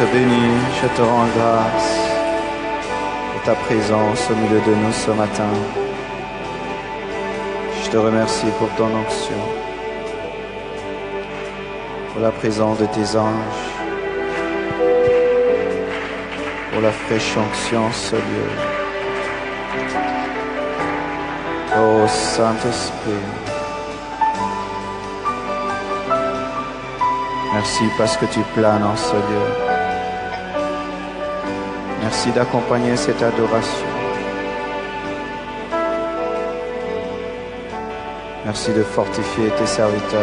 te bénis, je te rends grâce pour ta présence au milieu de nous ce matin. Je te remercie pour ton onction, pour la présence de tes anges, pour la fraîche onction, ce lieu. Ô Saint-Esprit, merci parce que tu planes en ce lieu. Merci d'accompagner cette adoration. Merci de fortifier tes serviteurs.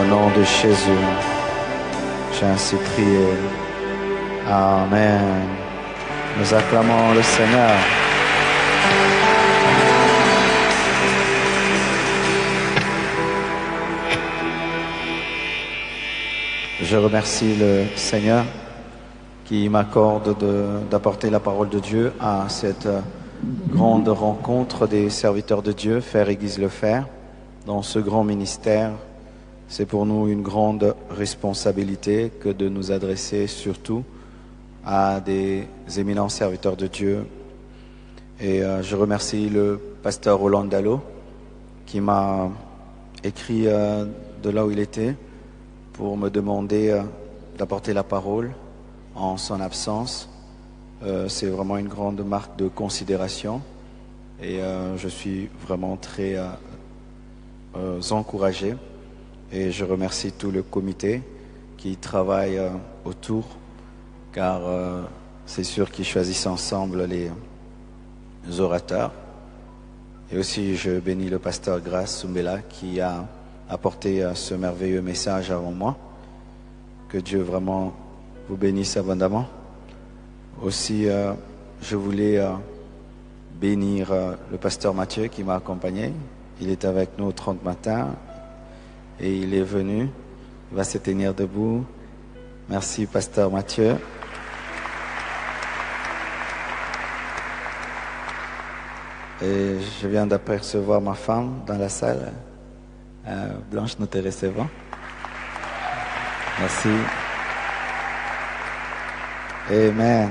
Au nom de Jésus, j'ai ainsi prié. Amen. Nous acclamons le Seigneur. Je remercie le Seigneur qui m'accorde d'apporter la parole de Dieu à cette grande rencontre des serviteurs de Dieu, Frère Aiguise Le Fer. Dans ce grand ministère, c'est pour nous une grande responsabilité que de nous adresser surtout à des éminents serviteurs de Dieu. Et je remercie le pasteur Roland Dallot qui m'a écrit de là où il était pour me demander d'apporter la parole en son absence. C'est vraiment une grande marque de considération et je suis vraiment très encouragé. Et je remercie tout le comité qui travaille autour, car c'est sûr qu'ils choisissent ensemble les orateurs. Et aussi, je bénis le pasteur Grace Sumbela qui a apporté ce merveilleux message avant moi. Que Dieu vraiment vous bénisse abondamment. Aussi, je voulais bénir le pasteur Mathieu qui m'a accompagné. Il est avec nous au 30 matin. Et il est venu, il va se tenir debout. Merci, pasteur Mathieu. Et je viens d'apercevoir ma femme dans la salle. Blanche, nous te recevons. Merci. Amen.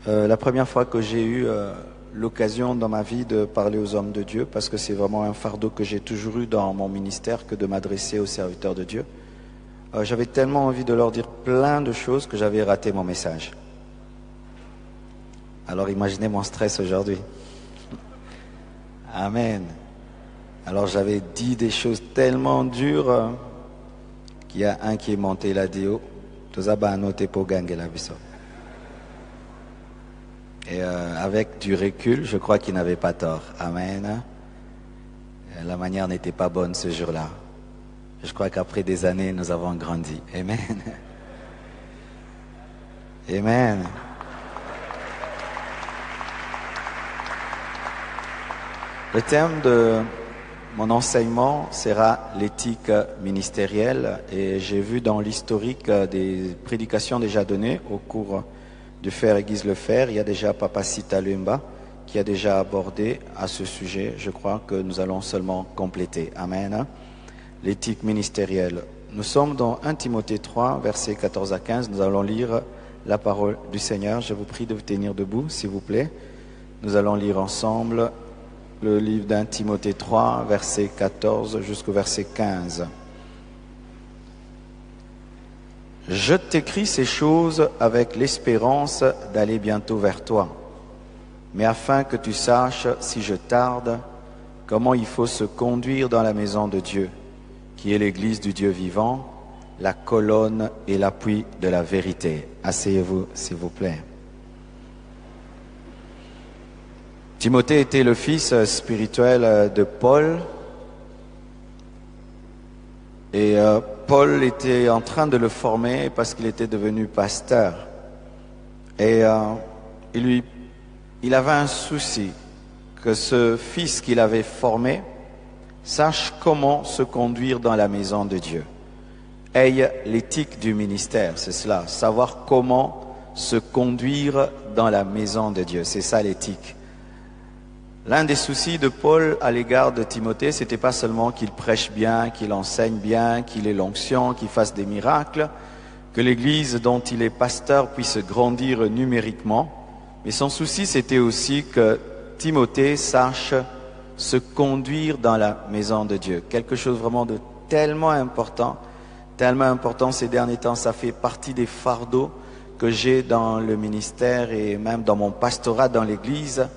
La première fois que j'ai eu l'occasion dans ma vie de parler aux hommes de Dieu, parce que c'est vraiment un fardeau que j'ai toujours eu dans mon ministère que de m'adresser aux serviteurs de Dieu. J'avais tellement envie de leur dire plein de choses que j'avais raté mon message. Alors imaginez mon stress aujourd'hui. Amen. Alors j'avais dit des choses tellement dures qu'il y a un qui est monté, il a dit oh, et avec du recul, je crois qu'il n'avait pas tort. Amen. La manière n'était pas bonne ce jour-là. Je crois qu'après des années, nous avons grandi. Amen. Amen. Le thème de mon enseignement sera l'éthique ministérielle. Et j'ai vu dans l'historique des prédications déjà données au cours du Frère Aiguise Le Fer, il y a déjà Papa Sita Lumba qui a déjà abordé à ce sujet. Je crois que nous allons seulement compléter. Amen. L'éthique ministérielle. Nous sommes dans 1 Timothée 3, versets 14 à 15. Nous allons lire la parole du Seigneur. Je vous prie de vous tenir debout, s'il vous plaît. Nous allons lire ensemble le livre d'1 Timothée 3, verset 14 jusqu'au verset 15. Je t'écris ces choses avec l'espérance d'aller bientôt vers toi. Mais afin que tu saches, si je tarde, comment il faut se conduire dans la maison de Dieu, qui est l'église du Dieu vivant, la colonne et l'appui de la vérité. Asseyez-vous, s'il vous plaît. Timothée était le fils spirituel de Paul. Et Paul était en train de le former parce qu'il était devenu pasteur. Et il avait un souci, que ce fils qu'il avait formé sache comment se conduire dans la maison de Dieu. Ait l'éthique du ministère, c'est cela, savoir comment se conduire dans la maison de Dieu, c'est ça l'éthique. L'un des soucis de Paul à l'égard de Timothée, c'était pas seulement qu'il prêche bien, qu'il enseigne bien, qu'il ait l'onction, qu'il fasse des miracles, que l'église dont il est pasteur puisse grandir numériquement, mais son souci c'était aussi que Timothée sache se conduire dans la maison de Dieu. Quelque chose vraiment de tellement important ces derniers temps, ça fait partie des fardeaux que j'ai dans le ministère et même dans mon pastorat dans l'église,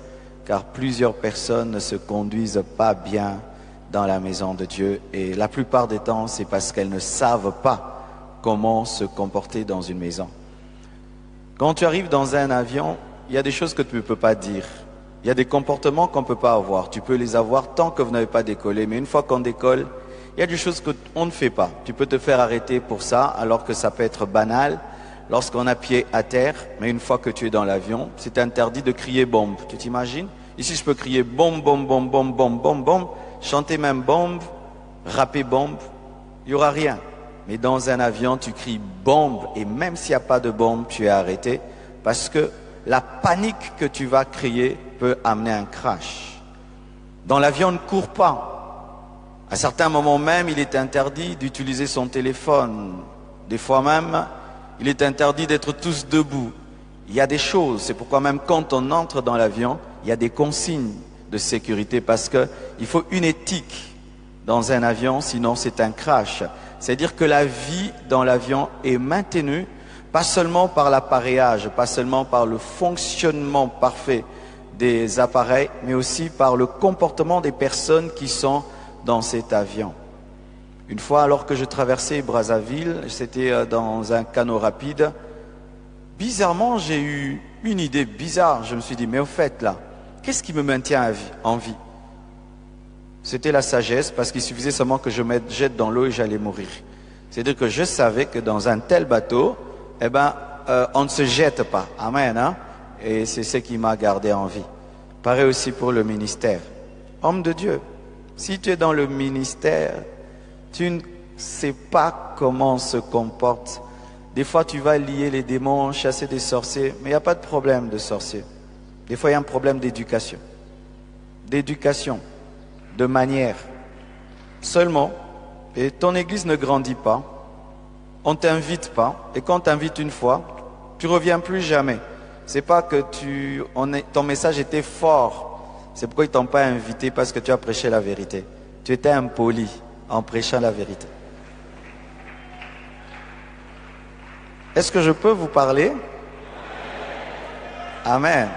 car plusieurs personnes ne se conduisent pas bien dans la maison de Dieu. Et la plupart des temps, c'est parce qu'elles ne savent pas comment se comporter dans une maison. Quand tu arrives dans un avion, il y a des choses que tu ne peux pas dire. Il y a des comportements qu'on ne peut pas avoir. Tu peux les avoir tant que vous n'avez pas décollé. Mais une fois qu'on décolle, il y a des choses qu'on ne fait pas. Tu peux te faire arrêter pour ça, alors que ça peut être banal. Lorsqu'on a pied à terre, mais une fois que tu es dans l'avion, c'est interdit de crier bombe. Tu t'imagines? Ici, je peux crier bombe, bombe, bombe, bombe, bombe, bombe, bombe, chanter même bombe, rapper bombe, il n'y aura rien. Mais dans un avion, tu cries bombe, et même s'il n'y a pas de bombe, tu es arrêté, parce que la panique que tu vas crier peut amener un crash. Dans l'avion, on ne court pas. À certains moments même, il est interdit d'utiliser son téléphone. Des fois même, il est interdit d'être tous debout. Il y a des choses, c'est pourquoi même quand on entre dans l'avion, il y a des consignes de sécurité parce qu'il faut une éthique dans un avion, sinon c'est un crash. C'est-à-dire que la vie dans l'avion est maintenue, pas seulement par l'appareillage, pas seulement par le fonctionnement parfait des appareils, mais aussi par le comportement des personnes qui sont dans cet avion. Une fois, alors que je traversais Brazzaville, c'était dans un canot rapide, bizarrement, j'ai eu une idée bizarre. Je me suis dit, mais au fait, là, qu'est-ce qui me maintient en vie? C'était la sagesse, parce qu'il suffisait seulement que je me jette dans l'eau et j'allais mourir. C'est-à-dire que je savais que dans un tel bateau, on ne se jette pas. Amen, hein? Et c'est ce qui m'a gardé en vie. Pareil aussi pour le ministère. Homme de Dieu, si tu es dans le ministère, tu ne sais pas comment on se comporte. Des fois, tu vas lier les démons, chasser des sorciers, mais il n'y a pas de problème de sorciers. Des fois, il y a un problème d'éducation. De manière. Seulement, et ton église ne grandit pas, on ne t'invite pas, et quand on t'invite une fois, tu ne reviens plus jamais. C'est pas que ton message était fort, c'est pourquoi ils ne t'ont pas invité, parce que tu as prêché la vérité. Tu étais impoli en prêchant la vérité. Est-ce que je peux vous parler? Amen.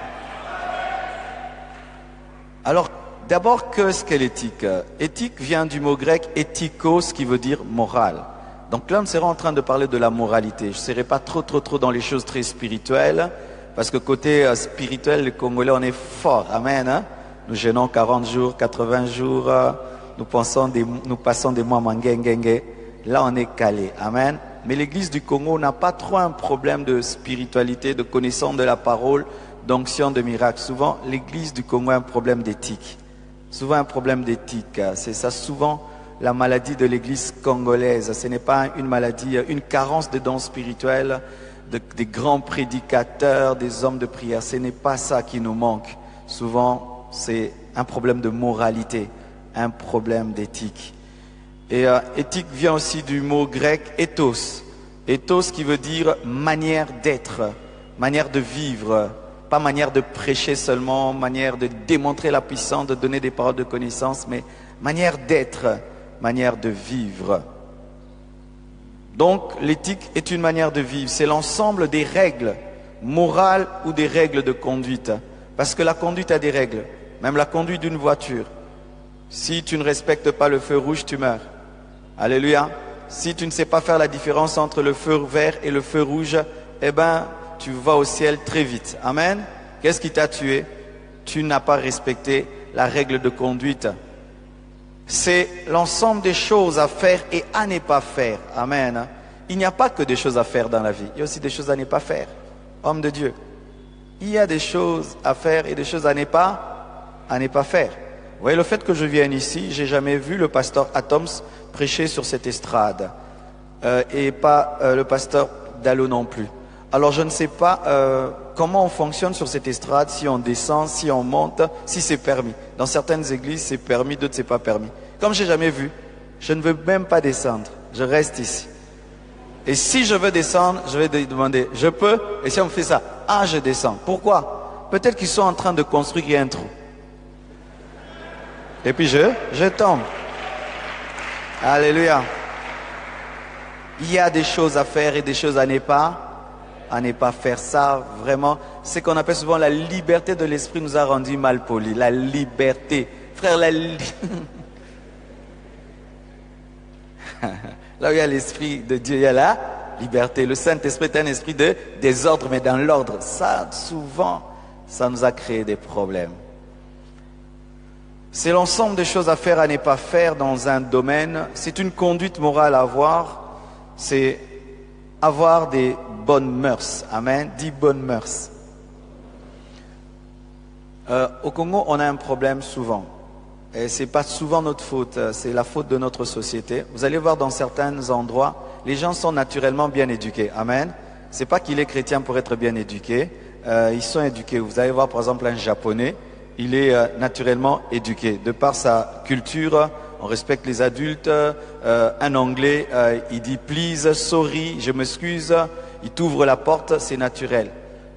Alors, d'abord, qu'est-ce qu'est l'éthique? Éthique vient du mot grec éthikos, qui veut dire morale. Donc là, on sera en train de parler de la moralité. Je ne serai pas trop dans les choses très spirituelles, parce que côté spirituel, les Congolais, on est fort. Amen. Hein? Nous jeûnons 40 jours, 80 jours, nous passons des mois mangengengue. Là, on est calé. Amen. Mais l'église du Congo n'a pas trop un problème de spiritualité, de connaissance de la parole, d'onction, de miracle. Souvent, l'église du Congo a un problème d'éthique. Souvent un problème d'éthique. C'est ça souvent la maladie de l'église congolaise. Ce n'est pas une maladie, une carence de dons spirituels, des grands prédicateurs, des hommes de prière. Ce n'est pas ça qui nous manque. Souvent, c'est un problème de moralité, un problème d'éthique. Et éthique vient aussi du mot grec ethos. Ethos qui veut dire manière d'être, manière de vivre, pas manière de prêcher seulement, manière de démontrer la puissance, de donner des paroles de connaissance, mais manière d'être, manière de vivre. Donc l'éthique est une manière de vivre, c'est l'ensemble des règles morales ou des règles de conduite. Parce que la conduite a des règles, même la conduite d'une voiture. Si tu ne respectes pas le feu rouge, tu meurs. Alléluia. Si tu ne sais pas faire la différence entre le feu vert et le feu rouge, eh ben, tu vas au ciel très vite. Amen. Qu'est-ce qui t'a tué? Tu n'as pas respecté la règle de conduite. C'est l'ensemble des choses à faire et à ne pas faire. Amen. Il n'y a pas que des choses à faire dans la vie. Il y a aussi des choses à ne pas faire. Homme de Dieu. Il y a des choses à faire et des choses à ne pas faire. Vous voyez, le fait que je vienne ici, j'ai jamais vu le pasteur Atoms prêcher sur cette estrade. Et pas le pasteur Dallot non plus. Alors je ne sais pas comment on fonctionne sur cette estrade, si on descend, si on monte, si c'est permis. Dans certaines églises, c'est permis, d'autres, c'est pas permis. Comme j'ai jamais vu, je ne veux même pas descendre. Je reste ici. Et si je veux descendre, je vais demander, je peux? Et si on me fait ça, ah, je descends. Pourquoi? Peut-être qu'ils sont en train de construire un trou. Et puis je tombe. Alléluia. Il y a des choses à faire et des choses à ne pas faire. Ça, vraiment, c'est qu'on appelle souvent la liberté de l'esprit nous a rendu mal polis. La liberté. Frère, là où il y a l'esprit de Dieu, il y a la liberté. Le Saint-Esprit est un esprit de désordre, mais dans l'ordre. Ça, souvent, ça nous a créé des problèmes. C'est l'ensemble des choses à faire, à ne pas faire dans un domaine. C'est une conduite morale à avoir. C'est avoir des bonnes mœurs. Amen. 10 bonnes mœurs. Au Congo, on a un problème souvent. Et ce n'est pas souvent notre faute, c'est la faute de notre société. Vous allez voir dans certains endroits, les gens sont naturellement bien éduqués. Amen. Ce n'est pas qu'il est chrétien pour être bien éduqué. Ils sont éduqués. Vous allez voir par exemple un Japonais. Il est naturellement éduqué. De par sa culture, on respecte les adultes. Un Anglais, il dit « please »,« sorry »,« je m'excuse », il t'ouvre la porte, c'est naturel.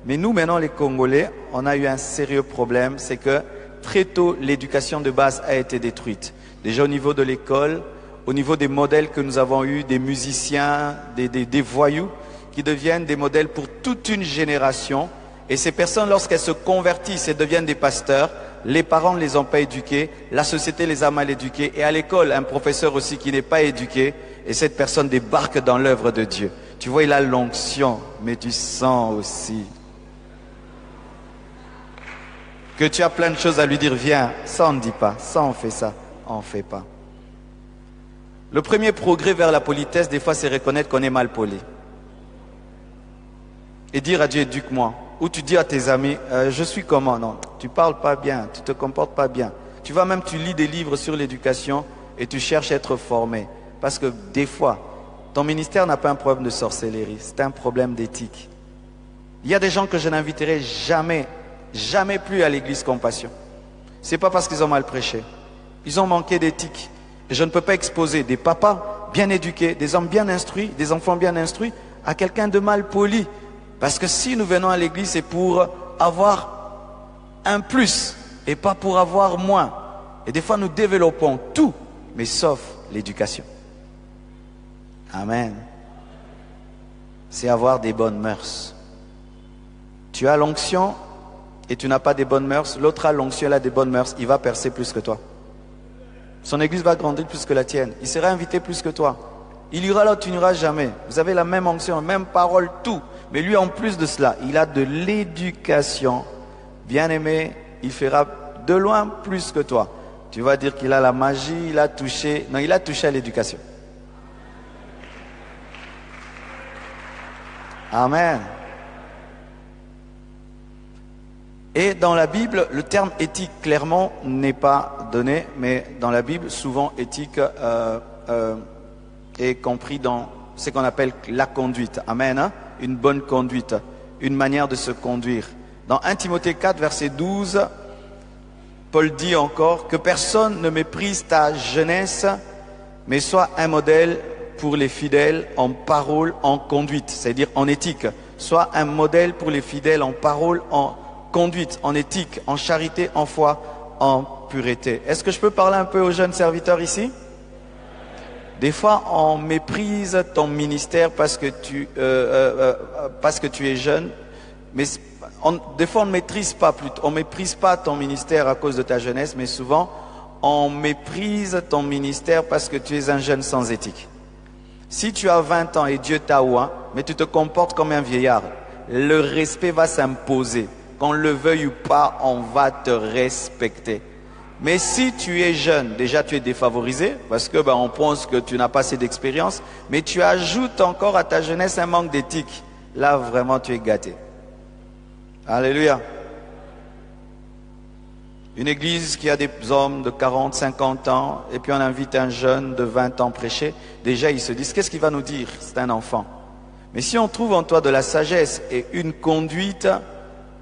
Mais nous, maintenant, les Congolais, on a eu un sérieux problème, c'est que très tôt, l'éducation de base a été détruite. Déjà au niveau de l'école, au niveau des modèles que nous avons eus, des musiciens, des voyous, qui deviennent des modèles pour toute une génération. Et ces personnes, lorsqu'elles se convertissent et deviennent des pasteurs, les parents ne les ont pas éduqués, la société les a mal éduqués, et à l'école, un professeur aussi qui n'est pas éduqué, et cette personne débarque dans l'œuvre de Dieu. Tu vois, il a l'onction, mais tu sens aussi que tu as plein de choses à lui dire, viens, ça on ne dit pas, ça on fait ça, on ne fait pas. Le premier progrès vers la politesse, des fois, c'est reconnaître qu'on est mal poli. Et dire à Dieu, éduque-moi. Ou tu dis à tes amis, je suis comment? Non, tu parles pas bien, tu te comportes pas bien. Tu vas même, tu lis des livres sur l'éducation et tu cherches à être formé. Parce que des fois, ton ministère n'a pas un problème de sorcellerie, c'est un problème d'éthique. Il y a des gens que je n'inviterai jamais plus à l'église Compassion. C'est pas parce qu'ils ont mal prêché. Ils ont manqué d'éthique. Et je ne peux pas exposer des papas bien éduqués, des hommes bien instruits, des enfants bien instruits, à quelqu'un de mal poli. Parce que si nous venons à l'église, c'est pour avoir un plus et pas pour avoir moins. Et des fois, nous développons tout, mais sauf l'éducation. Amen. C'est avoir des bonnes mœurs. Tu as l'onction et tu n'as pas des bonnes mœurs. L'autre a l'onction, elle a des bonnes mœurs. Il va percer plus que toi. Son église va grandir plus que la tienne. Il sera invité plus que toi. Il ira là où tu n'iras jamais. Vous avez la même onction, la même parole, tout. Mais lui, en plus de cela, il a de l'éducation. Bien aimé, il fera de loin plus que toi. Tu vas dire qu'il a la magie, il a touché. Non, il a touché à l'éducation. Amen. Et dans la Bible, le terme éthique, clairement, n'est pas donné. Mais dans la Bible, souvent, éthique est compris dans ce qu'on appelle la conduite. Amen. Hein? Une bonne conduite, une manière de se conduire. Dans 1 Timothée 4, verset 12, Paul dit encore que personne ne méprise ta jeunesse, mais sois un modèle pour les fidèles en parole, en conduite, c'est-à-dire en éthique. Sois un modèle pour les fidèles en parole, en conduite, en éthique, en charité, en foi, en pureté. Est-ce que je peux parler un peu aux jeunes serviteurs ici? Des fois, on méprise ton ministère parce que tu es jeune, mais des fois on ne méprise pas ton ministère à cause de ta jeunesse, mais souvent on méprise ton ministère parce que tu es un jeune sans éthique. Si tu as 20 ans et Dieu t'a oint, mais tu te comportes comme un vieillard, le respect va s'imposer. Qu'on le veuille ou pas, on va te respecter. Mais si tu es jeune, déjà tu es défavorisé, parce que on pense que tu n'as pas assez d'expérience, mais tu ajoutes encore à ta jeunesse un manque d'éthique. Là, vraiment, tu es gâté. Alléluia. Une église qui a des hommes de 40, 50 ans, et puis on invite un jeune de 20 ans prêcher, déjà ils se disent, qu'est-ce qu'il va nous dire? C'est un enfant. Mais si on trouve en toi de la sagesse et une conduite,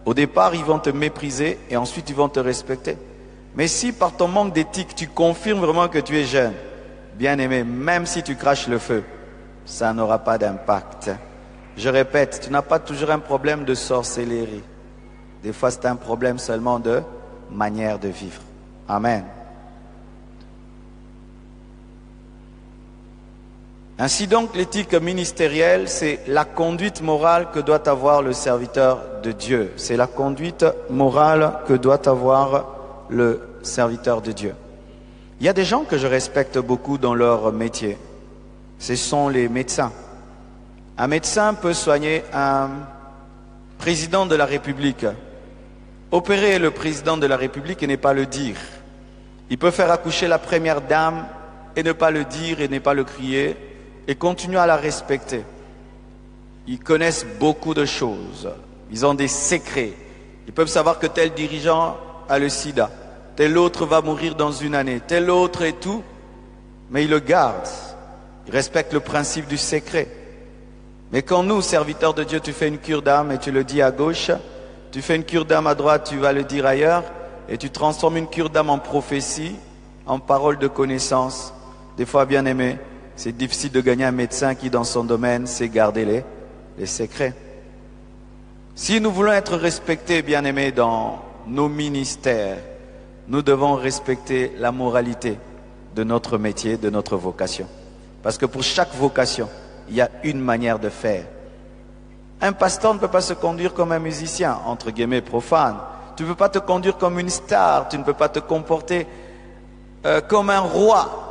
au départ ils vont te mépriser et ensuite ils vont te respecter. Mais si par ton manque d'éthique, tu confirmes vraiment que tu es jeune, bien aimé, même si tu craches le feu, ça n'aura pas d'impact. Je répète, tu n'as pas toujours un problème de sorcellerie. Des fois c'est un problème seulement de manière de vivre. Amen. Ainsi donc, l'éthique ministérielle, c'est la conduite morale que doit avoir le serviteur de Dieu. C'est la conduite morale que doit avoir le serviteur de Dieu. Il y a des gens que je respecte beaucoup dans leur métier. Ce sont les médecins. Un médecin peut soigner un président de la République. Opérer le président de la République et ne pas le dire. Il peut faire accoucher la première dame et ne pas le dire et ne pas le crier et continuer à la respecter. Ils connaissent beaucoup de choses. Ils ont des secrets. Ils peuvent savoir que tel dirigeant a le sida, tel autre va mourir dans une année, tel autre et tout, mais ils le gardent. Ils respectent le principe du secret. Mais quand nous, serviteurs de Dieu, tu fais une cure d'âme et tu le dis à gauche, tu fais une cure d'âme à droite, tu vas le dire ailleurs, et tu transformes une cure d'âme en prophétie, en parole de connaissance. Des fois, bien aimé, c'est difficile de gagner un médecin qui, dans son domaine, sait garder les secrets. Si nous voulons être respectés, bien aimés, dans nos ministères, nous devons respecter la moralité de notre métier, de notre vocation. Parce que pour chaque vocation, il y a une manière de faire. Un pasteur ne peut pas se conduire comme un musicien, entre guillemets profane. Tu ne peux pas te conduire comme une star, tu ne peux pas te comporter comme un roi.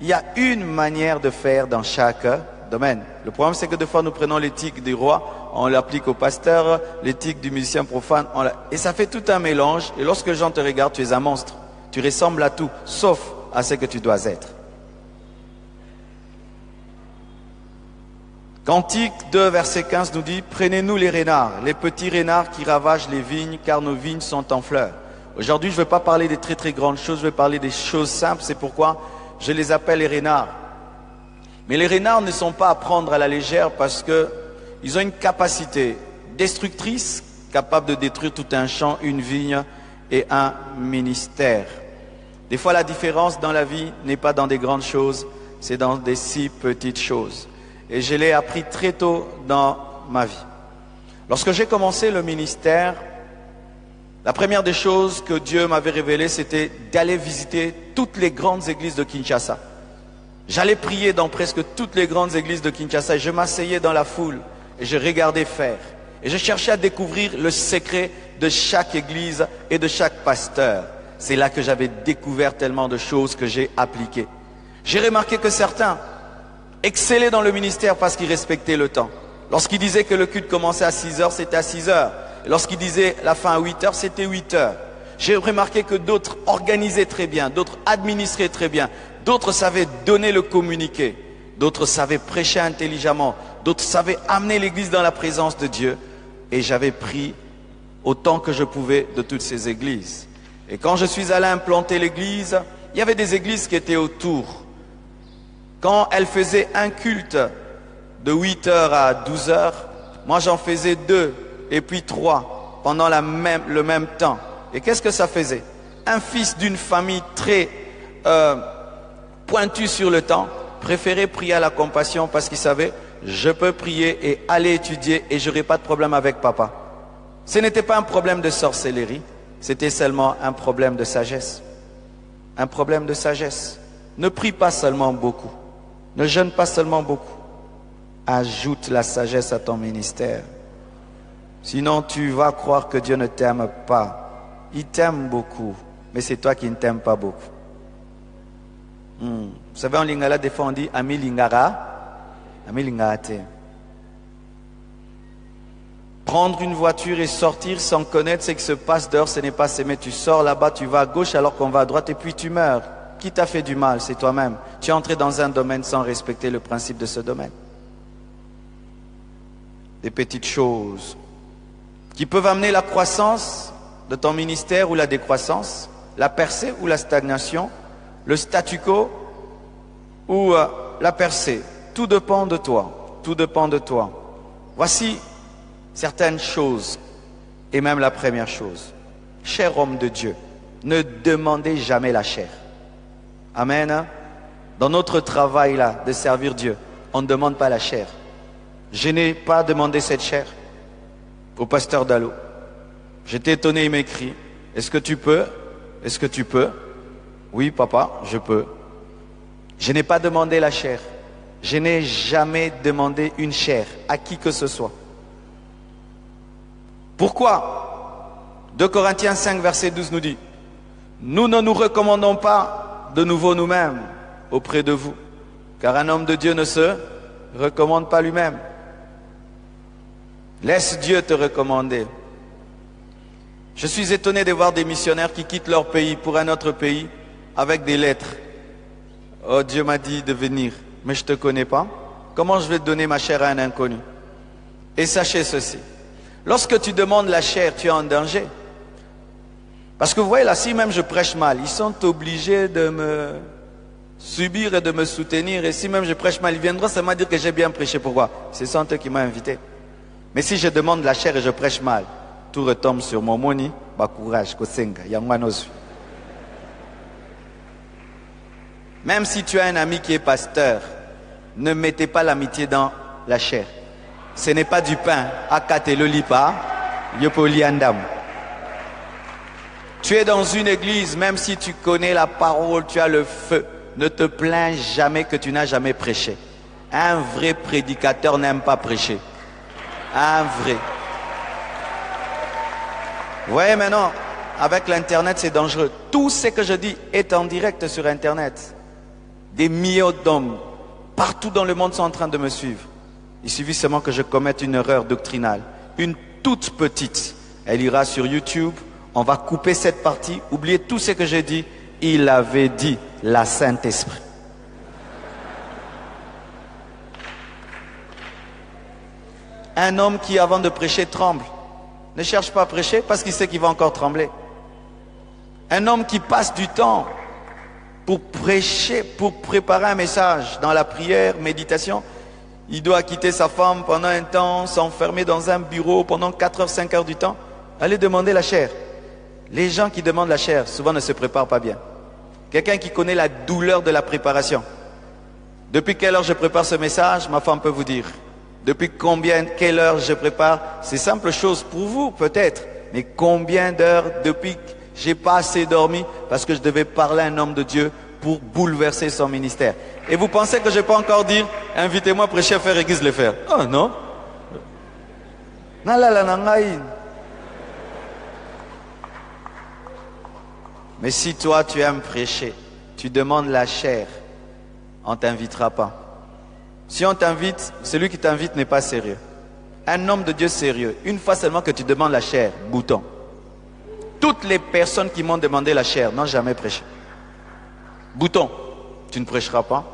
Il y a une manière de faire dans chaque domaine. Le problème, c'est que des fois, nous prenons l'éthique du roi, on l'applique au pasteur, l'éthique du musicien profane, et ça fait tout un mélange. Et lorsque les gens te regardent, tu es un monstre. Tu ressembles à tout, sauf à ce que tu dois être. Cantique 2, verset 15 nous dit, prenez-nous les renards, les petits renards qui ravagent les vignes, car nos vignes sont en fleurs. Aujourd'hui, je ne vais pas parler des très très grandes choses, je vais parler des choses simples, c'est pourquoi je les appelle les renards. Mais les renards ne sont pas à prendre à la légère parce qu'ils ont une capacité destructrice, capable de détruire tout un champ, une vigne et un ministère. Des fois, la différence dans la vie n'est pas dans des grandes choses, c'est dans des si petites choses. Et je l'ai appris très tôt dans ma vie. Lorsque j'ai commencé le ministère, la première des choses que Dieu m'avait révélé, c'était d'aller visiter toutes les grandes églises de Kinshasa. J'allais prier dans presque toutes les grandes églises de Kinshasa et je m'asseyais dans la foule et je regardais faire. Et je cherchais à découvrir le secret de chaque église et de chaque pasteur. C'est là que j'avais découvert tellement de choses que j'ai appliquées. J'ai remarqué que certains excellaient dans le ministère parce qu'ils respectaient le temps. Lorsqu'ils disaient que le culte commençait à 6 heures, c'était à 6 heures. Lorsqu'ils disaient la fin à 8 heures, c'était 8 heures. J'ai remarqué que d'autres organisaient très bien, d'autres administraient très bien, d'autres savaient donner le communiqué, d'autres savaient prêcher intelligemment, d'autres savaient amener l'église dans la présence de Dieu. Et j'avais pris autant que je pouvais de toutes ces églises. Et quand je suis allé implanter l'église, il y avait des églises qui étaient autour. Quand elles faisaient un culte de 8 heures à 12 heures, moi j'en faisais 2 et puis 3 pendant le même temps. Et qu'est-ce que ça faisait? Un fils d'une famille très pointu sur le temps préférait prier à la compassion parce qu'il savait, je peux prier et aller étudier et je n'aurai pas de problème avec papa. Ce n'était pas un problème de sorcellerie, c'était seulement un problème de sagesse. Un problème de sagesse. Ne prie pas seulement beaucoup. Ne jeûne pas seulement beaucoup. Ajoute la sagesse à ton ministère. Sinon, tu vas croire que Dieu ne t'aime pas. Il t'aime beaucoup, mais c'est toi qui ne t'aimes pas beaucoup. Vous savez, en lingala, des fois on dit ami lingara, ami lingate. Prendre une voiture et sortir sans connaître ce qui se passe dehors, ce n'est pas s'aimer. Tu sors là-bas, tu vas à gauche alors qu'on va à droite et puis tu meurs. Qui t'a fait du mal? C'est toi-même. Tu es entré dans un domaine sans respecter le principe de ce domaine. Des petites choses qui peuvent amener la croissance de ton ministère ou la décroissance, la percée ou la stagnation, le statu quo ou la percée. Tout dépend de toi. Tout dépend de toi. Voici certaines choses, et même la première chose. Cher homme de Dieu, ne demandez jamais la chair. Amen. Dans notre travail là, de servir Dieu, on ne demande pas la chair. Je n'ai pas demandé cette chair au pasteur Dallot. J'étais étonné, il m'écrit, est-ce que tu peux? Est-ce que tu peux? Oui, papa, je peux. Je n'ai pas demandé la chair. Je n'ai jamais demandé une chair à qui que ce soit. Pourquoi? 2 Corinthiens 5, verset 12 nous dit, nous ne nous recommandons pas de nouveau nous-mêmes auprès de vous, car un homme de Dieu ne se recommande pas lui-même. Laisse Dieu te recommander. Je suis étonné de voir des missionnaires qui quittent leur pays pour un autre pays avec des lettres. Oh, Dieu m'a dit de venir, mais je ne te connais pas. Comment je vais donner ma chair à un inconnu? Et sachez ceci. Lorsque tu demandes la chair, tu es en danger. Parce que vous voyez là, si même je prêche mal, ils sont obligés de me subir et de me soutenir. Et si même je prêche mal, ils viendront seulement dire que j'ai bien prêché. Pourquoi? Ce sont eux qui m'ont invité. Mais si je demande la chair et je prêche mal, tout retombe sur mon moni, bah courage, kosenga, yangwanosu. Même si tu as un ami qui est pasteur, ne mettez pas l'amitié dans la chair. Ce n'est pas du pain. Akate le lipa, yopoli andam. Tu es dans une église, même si tu connais la parole, tu as le feu. Ne te plains jamais que tu n'as jamais prêché. Un vrai prédicateur n'aime pas prêcher. Un vrai. Vous voyez maintenant, avec l'internet c'est dangereux. Tout ce que je dis est en direct sur internet. Des millions d'hommes partout dans le monde sont en train de me suivre. Il suffit seulement que je commette une erreur doctrinale, une toute petite. Elle ira sur YouTube, on va couper cette partie, oubliez tout ce que j'ai dit. Il avait dit, la Saint-Esprit. Un homme qui avant de prêcher tremble, ne cherche pas à prêcher parce qu'il sait qu'il va encore trembler. Un homme qui passe du temps pour prêcher, pour préparer un message dans la prière, méditation, il doit quitter sa femme pendant un temps, s'enfermer dans un bureau pendant 4 heures, 5 heures du temps, aller demander la chair. Les gens qui demandent la chair, souvent ne se préparent pas bien. Quelqu'un qui connaît la douleur de la préparation. Depuis quelle heure je prépare ce message, ma femme peut vous dire. Depuis quelle heure je prépare ces simples choses pour vous peut-être. Mais combien d'heures depuis que j'ai pas assez dormi parce que je devais parler à un homme de Dieu pour bouleverser son ministère. Et vous pensez que je peux encore dire, invitez-moi à prêcher à faire église le faire. Oh non. Mais si toi tu aimes prêcher, tu demandes la chair, on ne t'invitera pas. Si on t'invite, celui qui t'invite n'est pas sérieux. Un homme de Dieu sérieux, une fois seulement que tu demandes la chair, bouton. Toutes les personnes qui m'ont demandé la chair n'ont jamais prêché. Bouton, tu ne prêcheras pas.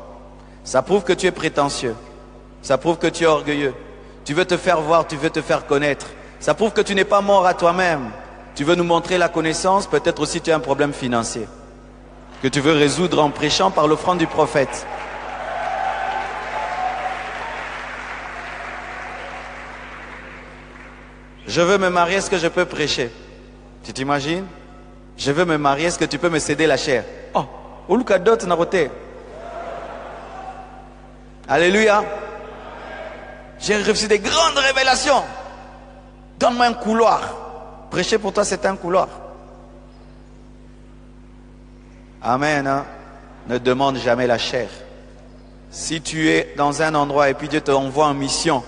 Ça prouve que tu es prétentieux. Ça prouve que tu es orgueilleux. Tu veux te faire voir, tu veux te faire connaître. Ça prouve que tu n'es pas mort à toi-même. Tu veux nous montrer la connaissance, peut-être aussi tu as un problème financier que tu veux résoudre en prêchant par l'offrande du prophète. Je veux me marier, est-ce que je peux prêcher? Tu t'imagines? Je veux me marier, est-ce que tu peux me céder la chair? Oh, uluka dot narote. Alléluia. J'ai reçu des grandes révélations. Donne-moi un couloir. Prêcher pour toi, c'est un couloir. Amen. Hein? Ne demande jamais la chair. Si tu es dans un endroit et puis Dieu te envoie en mission,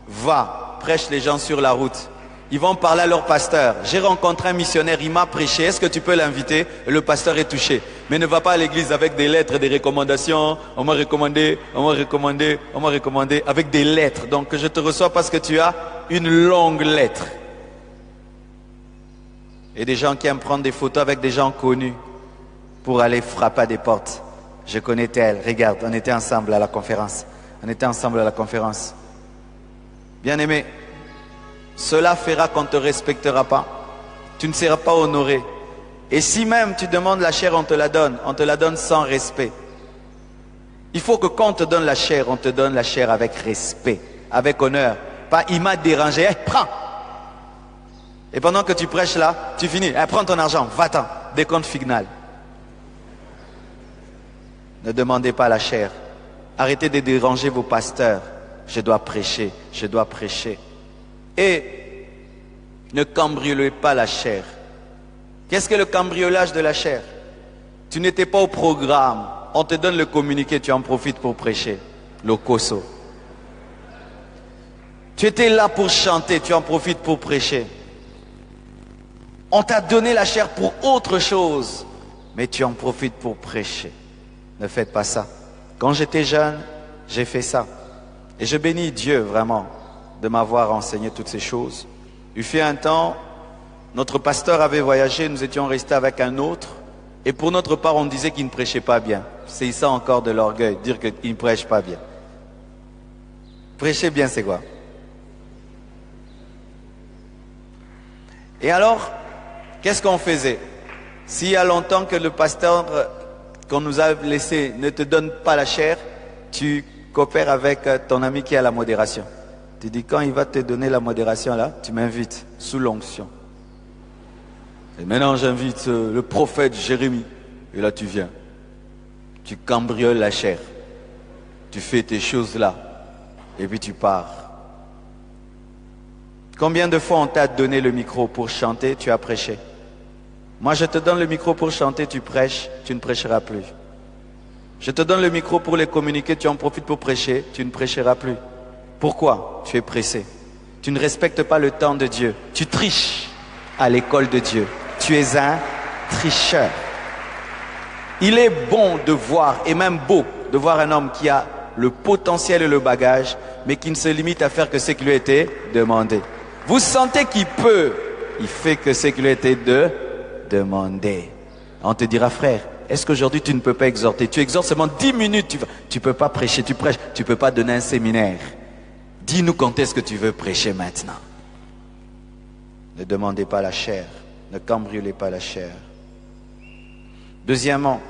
va, prêche les gens sur la route. Ils vont parler à leur pasteur. J'ai rencontré un missionnaire, il m'a prêché. Est-ce que tu peux l'inviter? Le pasteur est touché. Mais ne va pas à l'église avec des lettres, des recommandations. On m'a recommandé, avec des lettres. Donc je te reçois parce que tu as une longue lettre. Et des gens qui aiment prendre des photos avec des gens connus pour aller frapper à des portes. Je connais tel, regarde, on était ensemble à la conférence. Bien-aimé, cela fera qu'on ne te respectera pas. Tu ne seras pas honoré. Et si même tu demandes la chair, on te la donne sans respect. Il faut que quand on te donne la chair, on te donne la chair avec respect, avec honneur. Pas il m'a dérangé, prends. Et pendant que tu prêches là, tu finis, prends ton argent, va-t'en, décompte final. Ne demandez pas la chair. Arrêtez de déranger vos pasteurs. Je dois prêcher. Et ne cambriolez pas la chair. Qu'est-ce que le cambriolage de la chair? Tu n'étais pas au programme. On te donne le communiqué, tu en profites pour prêcher. Le koso. Tu étais là pour chanter, tu en profites pour prêcher. On t'a donné la chair pour autre chose, mais tu en profites pour prêcher. Ne faites pas ça. Quand j'étais jeune, j'ai fait ça. Et je bénis Dieu vraiment de m'avoir enseigné toutes ces choses. Il fut un temps, notre pasteur avait voyagé, nous étions restés avec un autre. Et pour notre part, on disait qu'il ne prêchait pas bien. C'est ça encore de l'orgueil, dire qu'il ne prêche pas bien. Prêcher bien, c'est quoi? Et alors, qu'est-ce qu'on faisait? S'il y a longtemps que le pasteur qu'on nous a laissé ne te donne pas la chair, tu coopères avec ton ami qui a la modération. Tu dis, quand il va te donner la modération là, tu m'invites sous l'onction. Et maintenant j'invite le prophète Jérémie. Et là tu viens. Tu cambrioles la chair. Tu fais tes choses là. Et puis tu pars. Combien de fois on t'a donné le micro pour chanter, tu as prêché? Moi je te donne le micro pour chanter, tu prêches, tu ne prêcheras plus. Je te donne le micro pour les communiquer, tu en profites pour prêcher, tu ne prêcheras plus. Pourquoi? Tu es pressé. Tu ne respectes pas le temps de Dieu. Tu triches à l'école de Dieu. Tu es un tricheur. Il est bon de voir, et même beau, de voir un homme qui a le potentiel et le bagage, mais qui ne se limite à faire que ce qui lui a été demandé. Vous sentez qu'il peut, il fait que ce qui lui a été demandé. On te dira, frère, est-ce qu'aujourd'hui tu ne peux pas exhorter? Tu exhortes seulement 10 minutes, tu ne peux pas prêcher, tu prêches, tu ne peux pas donner un séminaire. Dis-nous quand est-ce que tu veux prêcher maintenant. Ne demandez pas la chair, ne cambriolez pas la chair. Deuxièmement,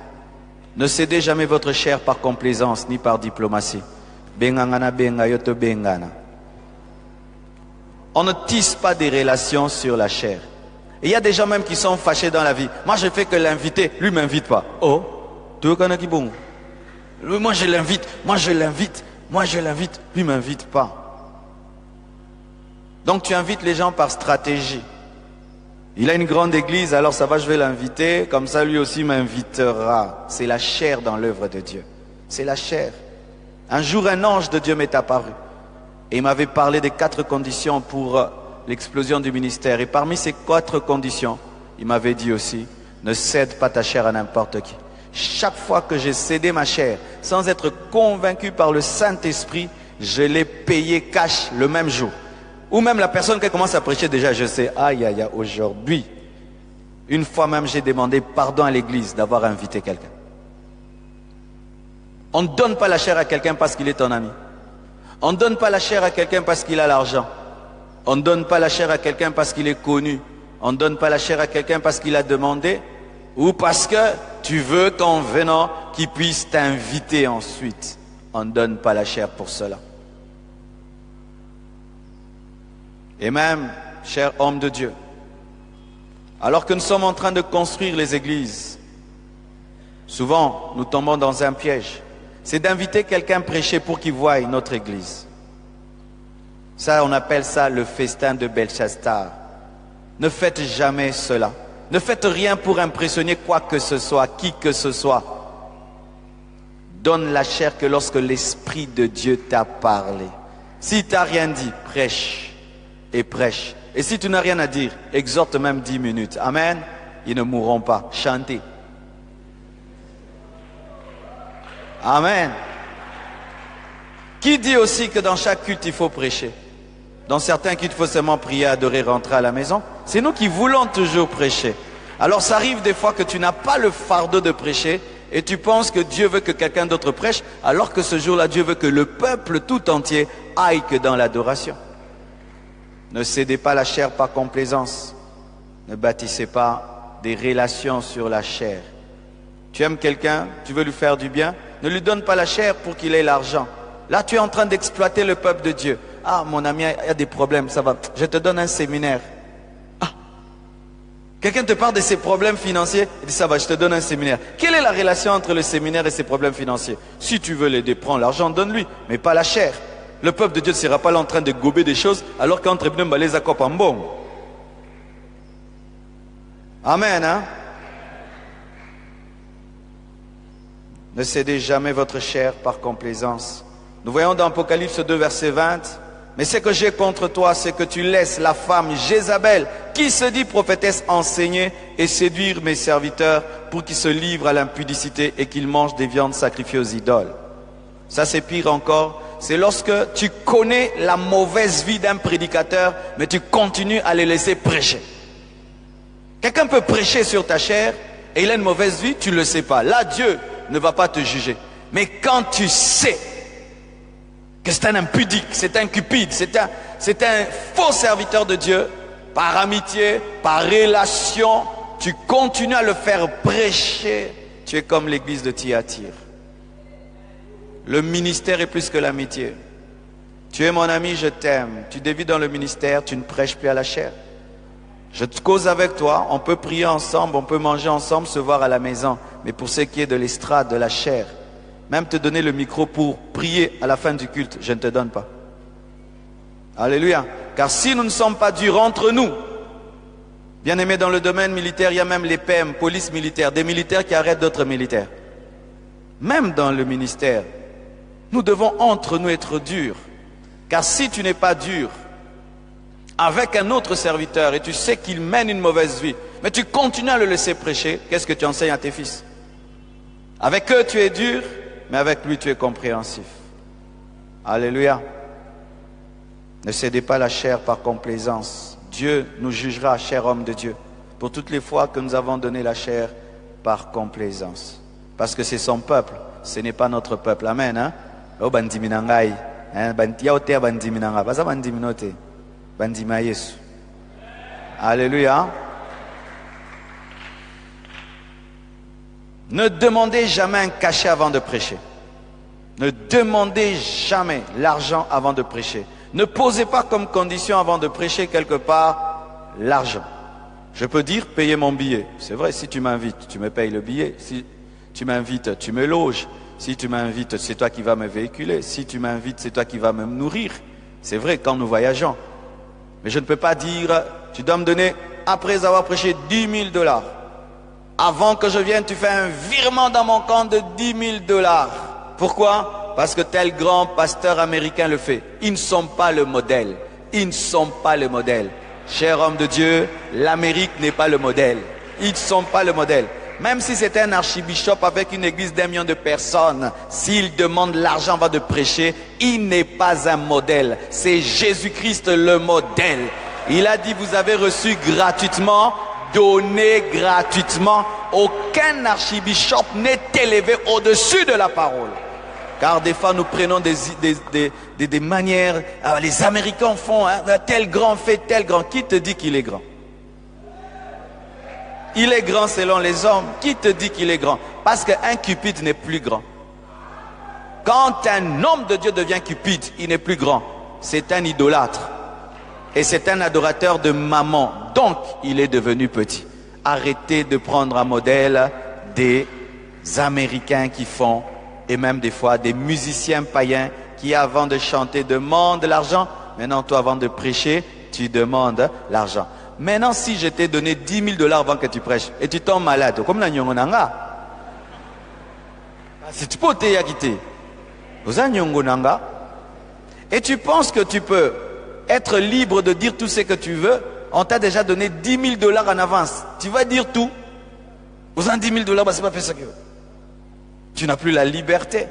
ne cédez jamais votre chair par complaisance ni par diplomatie. On ne tisse pas des relations sur la chair. Et il y a des gens même qui sont fâchés dans la vie. Moi je fais que l'inviter, lui ne m'invite pas. Oh, tu veux qu'on a qui bon? Moi je l'invite, lui ne m'invite pas. Donc tu invites les gens par stratégie. Il a une grande église, alors ça va, je vais l'inviter, comme ça lui aussi m'invitera. C'est la chair dans l'œuvre de Dieu. C'est la chair. Un jour, un ange de Dieu m'est apparu. Et il m'avait parlé des 4 conditions pour l'explosion du ministère. Et parmi ces 4 conditions, il m'avait dit aussi, ne cède pas ta chair à n'importe qui. Chaque fois que j'ai cédé ma chair, sans être convaincu par le Saint-Esprit, je l'ai payé cash le même jour. Ou même la personne qui commence à prêcher déjà, je sais, aïe, aïe, aïe, aujourd'hui. Une fois même, j'ai demandé pardon à l'église d'avoir invité quelqu'un. On ne donne pas la chair à quelqu'un parce qu'il est ton ami. On ne donne pas la chair à quelqu'un parce qu'il a l'argent. On ne donne pas la chair à quelqu'un parce qu'il est connu. On ne donne pas la chair à quelqu'un parce qu'il a demandé. Ou parce que tu veux qu'en venant, qu'il puisse t'inviter ensuite. On ne donne pas la chair pour cela. Et même, cher homme de Dieu, alors que nous sommes en train de construire les églises, souvent nous tombons dans un piège. C'est d'inviter quelqu'un prêcher pour qu'il voie notre église. Ça, on appelle ça le festin de Belshazzar. Ne faites jamais cela. Ne faites rien pour impressionner quoi que ce soit, qui que ce soit. Donne la chair que lorsque l'Esprit de Dieu t'a parlé. Si tu n'as rien dit, prêche. Et prêche. Et si tu n'as rien à dire, exhorte même 10 minutes. Amen. Ils ne mourront pas. Chantez. Amen. Qui dit aussi que dans chaque culte, il faut prêcher? Dans certains cultes, il faut seulement prier, adorer, rentrer à la maison. C'est nous qui voulons toujours prêcher. Alors ça arrive des fois que tu n'as pas le fardeau de prêcher et tu penses que Dieu veut que quelqu'un d'autre prêche, alors que ce jour-là, Dieu veut que le peuple tout entier aille que dans l'adoration. Ne cédez pas la chair par complaisance. Ne bâtissez pas des relations sur la chair. Tu aimes quelqu'un, tu veux lui faire du bien, ne lui donne pas la chair pour qu'il ait l'argent. Là, tu es en train d'exploiter le peuple de Dieu. Ah, mon ami, il y a des problèmes, ça va. Je te donne un séminaire. Ah, quelqu'un te parle de ses problèmes financiers, il dit ça va, je te donne un séminaire. Quelle est la relation entre le séminaire et ses problèmes financiers? Si tu veux l'aider, prends l'argent, donne-lui, mais pas la chair. Le peuple de Dieu ne sera pas là en train de gober des choses, alors qu'entre eux, les accopent en bon. Amen, hein? Ne cédez jamais votre chair par complaisance. Nous voyons dans Apocalypse 2, verset 20, « Mais ce que j'ai contre toi, c'est que tu laisses la femme Jézabel, qui se dit prophétesse, enseigner et séduire mes serviteurs pour qu'ils se livrent à l'impudicité et qu'ils mangent des viandes sacrifiées aux idoles. » Ça, c'est pire encore. C'est lorsque tu connais la mauvaise vie d'un prédicateur, mais tu continues à les laisser prêcher. Quelqu'un peut prêcher sur ta chair et il a une mauvaise vie, tu ne le sais pas. Là, Dieu ne va pas te juger. Mais quand tu sais que c'est un impudique, c'est un cupide, c'est un faux serviteur de Dieu, par amitié, par relation, tu continues à le faire prêcher, tu es comme l'église de Thyatire. Le ministère est plus que l'amitié. Tu es mon ami, je t'aime. Tu dévis dans le ministère, tu ne prêches plus à la chair. Je te cause avec toi, on peut prier ensemble, on peut manger ensemble, se voir à la maison. Mais pour ce qui est de l'estrade, de la chair, même te donner le micro pour prier à la fin du culte, je ne te donne pas. Alléluia. Car si nous ne sommes pas durs entre nous, bien aimés, dans le domaine militaire, il y a même les PM, police militaire, des militaires qui arrêtent d'autres militaires. Même dans le ministère, nous devons entre nous être durs. Car si tu n'es pas dur avec un autre serviteur et tu sais qu'il mène une mauvaise vie, mais tu continues à le laisser prêcher, qu'est-ce que tu enseignes à tes fils? Avec eux, tu es dur, mais avec lui, tu es compréhensif. Alléluia. Ne cédez pas la chair par complaisance. Dieu nous jugera, cher homme de Dieu, pour toutes les fois que nous avons donné la chair par complaisance. Parce que c'est son peuple, ce n'est pas notre peuple. Amen. Hein? Oh, bandiminangai. Yaote bandiminanga. Basa bandiminote. Bandima Yesu. Alléluia. Ne demandez jamais un cachet avant de prêcher. Ne demandez jamais l'argent avant de prêcher. Ne posez pas comme condition avant de prêcher quelque part l'argent. Je peux dire payer mon billet. C'est vrai, si tu m'invites, tu me payes le billet. Si tu m'invites, tu me loges. Si tu m'invites, c'est toi qui vas me véhiculer. Si tu m'invites, c'est toi qui vas me nourrir. C'est vrai quand nous voyageons. Mais je ne peux pas dire, tu dois me donner, après avoir prêché 10 000 $. Avant que je vienne, tu fais un virement dans mon compte de 10 000 $. Pourquoi? Parce que tel grand pasteur américain le fait. Ils ne sont pas le modèle. Ils ne sont pas le modèle. Cher homme de Dieu, l'Amérique n'est pas le modèle. Ils ne sont pas le modèle. Même si c'est un archibishop avec une église d'1 million de personnes, s'il demande l'argent avant de prêcher, il n'est pas un modèle. C'est Jésus-Christ le modèle. Il a dit, vous avez reçu gratuitement, donnez gratuitement. Aucun archibishop n'est élevé au-dessus de la parole. Car des fois, nous prenons des manières. Les Américains font tel grand fait tel grand. Qui te dit qu'il est grand? Il est grand selon les hommes. Qui te dit qu'il est grand? Parce qu'un cupide n'est plus grand. Quand un homme de Dieu devient cupide, il n'est plus grand. C'est un idolâtre. Et c'est un adorateur de maman. Donc, il est devenu petit. Arrêtez de prendre un modèle des Américains qui font, et même des fois des musiciens païens qui, avant de chanter, demandent l'argent. Maintenant, toi, avant de prêcher, tu demandes l'argent. Maintenant, si je t'ai donné 10 000 $ avant que tu prêches, et tu tombes malade, comme la nyongonanga, si tu peux te yakiter, et tu penses que tu peux être libre de dire tout ce que tu veux, on t'a déjà donné 10 000 $ en avance. Tu vas dire tout. Vous en 10 000 $, bah, c'est pas fait ça que tu n'as plus la liberté.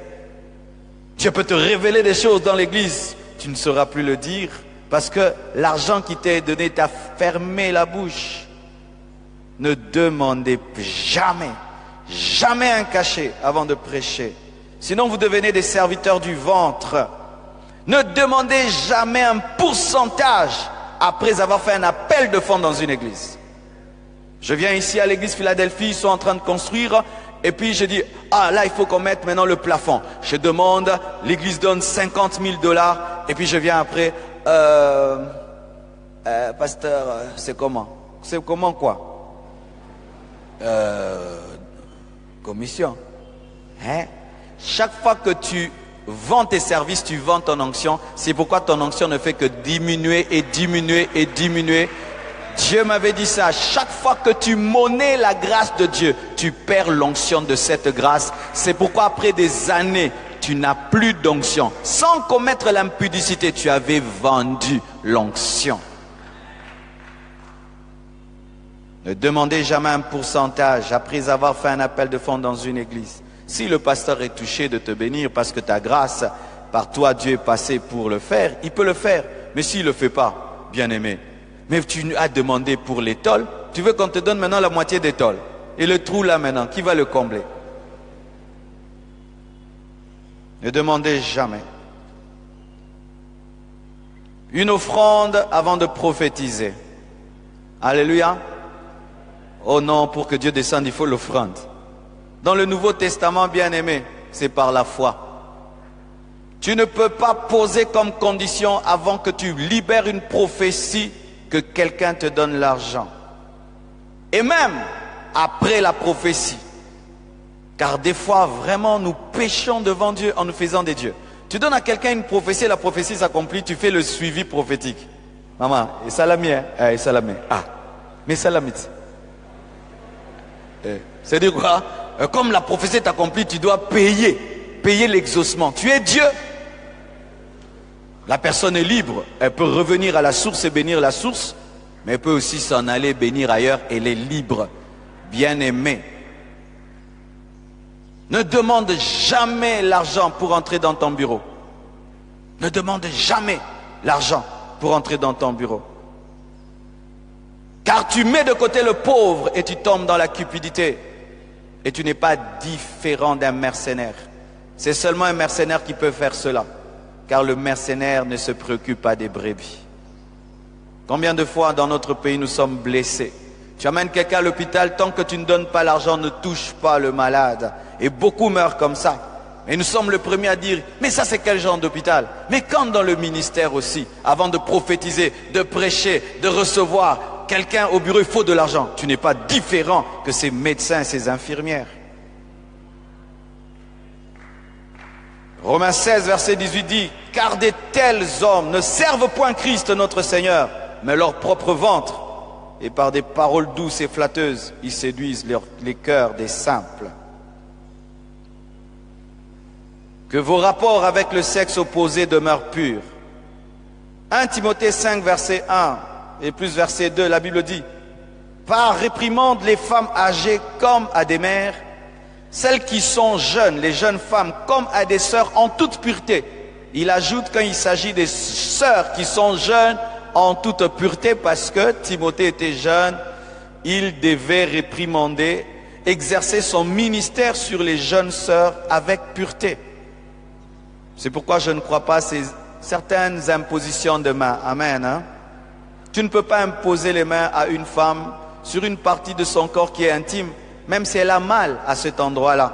Dieu peut te révéler des choses dans l'église. Tu ne sauras plus le dire parce que l'argent qui t'est donné t'a fermé la bouche. Ne demandez jamais, jamais un cachet avant de prêcher. Sinon vous devenez des serviteurs du ventre. Ne demandez jamais un pourcentage après avoir fait un appel de fonds dans une église. Je viens ici à l'église Philadelphie, ils sont en train de construire. Et puis je dis, ah là il faut qu'on mette maintenant le plafond. Je demande, l'église donne 50 000 $. Et puis je viens après, pasteur, c'est comment? C'est comment quoi? Commission. Hein? Chaque fois que tu vends tes services, tu vends ton onction. C'est pourquoi ton onction ne fait que diminuer et diminuer et diminuer. Dieu m'avait dit ça, chaque fois que tu monnaies la grâce de Dieu, tu perds l'onction de cette grâce. C'est pourquoi après des années, tu n'as plus d'onction. Sans commettre l'impudicité, tu avais vendu l'onction. Ne demandez jamais un pourcentage après avoir fait un appel de fonds dans une église. Si le pasteur est touché de te bénir parce que ta grâce, par toi Dieu est passé pour le faire, il peut le faire. Mais s'il ne le fait pas, bien aimé, mais tu as demandé pour les tôles, tu veux qu'on te donne maintenant la moitié des tôles. Et le trou là maintenant, qui va le combler? Ne demandez jamais. Une offrande avant de prophétiser. Alléluia. Oh non, pour que Dieu descende, il faut l'offrande. Dans le Nouveau Testament, bien aimé, c'est par la foi. Tu ne peux pas poser comme condition avant que tu libères une prophétie que quelqu'un te donne l'argent. Et même après la prophétie. Car des fois, vraiment, nous péchons devant Dieu en nous faisant des dieux. Tu donnes à quelqu'un une prophétie, la prophétie s'accomplit, tu fais le suivi prophétique. Maman, et ça l'a mis, hein? Et ça l'a mis. Ah, mais ça l'a mis. C'est-à-dire quoi? Comme la prophétie est accomplie, tu dois payer l'exaucement. Tu es Dieu. La personne est libre. Elle peut revenir à la source et bénir la source, mais elle peut aussi s'en aller bénir ailleurs. Elle est libre. Bien-aimée. Ne demande jamais l'argent pour entrer dans ton bureau. Ne demande jamais l'argent pour entrer dans ton bureau. Car tu mets de côté le pauvre et tu tombes dans la cupidité. Et tu n'es pas différent d'un mercenaire. C'est seulement un mercenaire qui peut faire cela. Car le mercenaire ne se préoccupe pas des brebis. Combien de fois dans notre pays nous sommes blessés? Tu amènes quelqu'un à l'hôpital, tant que tu ne donnes pas l'argent, ne touche pas le malade. Et beaucoup meurent comme ça. Et nous sommes les premiers à dire, mais ça c'est quel genre d'hôpital? Mais quand dans le ministère aussi, avant de prophétiser, de prêcher, de recevoir quelqu'un au bureau, il faut de l'argent. Tu n'es pas différent que ces médecins et ces infirmières. Romains 16, verset 18 dit, car de tels hommes ne servent point Christ notre Seigneur, mais leur propre ventre. Et par des paroles douces et flatteuses, ils séduisent les cœurs des simples. Que vos rapports avec le sexe opposé demeurent purs. 1 Timothée 5, verset 1 et plus verset 2, la Bible dit, par réprimande les femmes âgées comme à des mères, celles qui sont jeunes, les jeunes femmes, comme à des sœurs en toute pureté. Il ajoute quand il s'agit des sœurs qui sont jeunes en toute pureté, parce que Timothée était jeune, il devait réprimander, exercer son ministère sur les jeunes sœurs avec pureté. C'est pourquoi je ne crois pas à certaines impositions de main. Amen. Hein? Tu ne peux pas imposer les mains à une femme sur une partie de son corps qui est intime, même si elle a mal à cet endroit-là.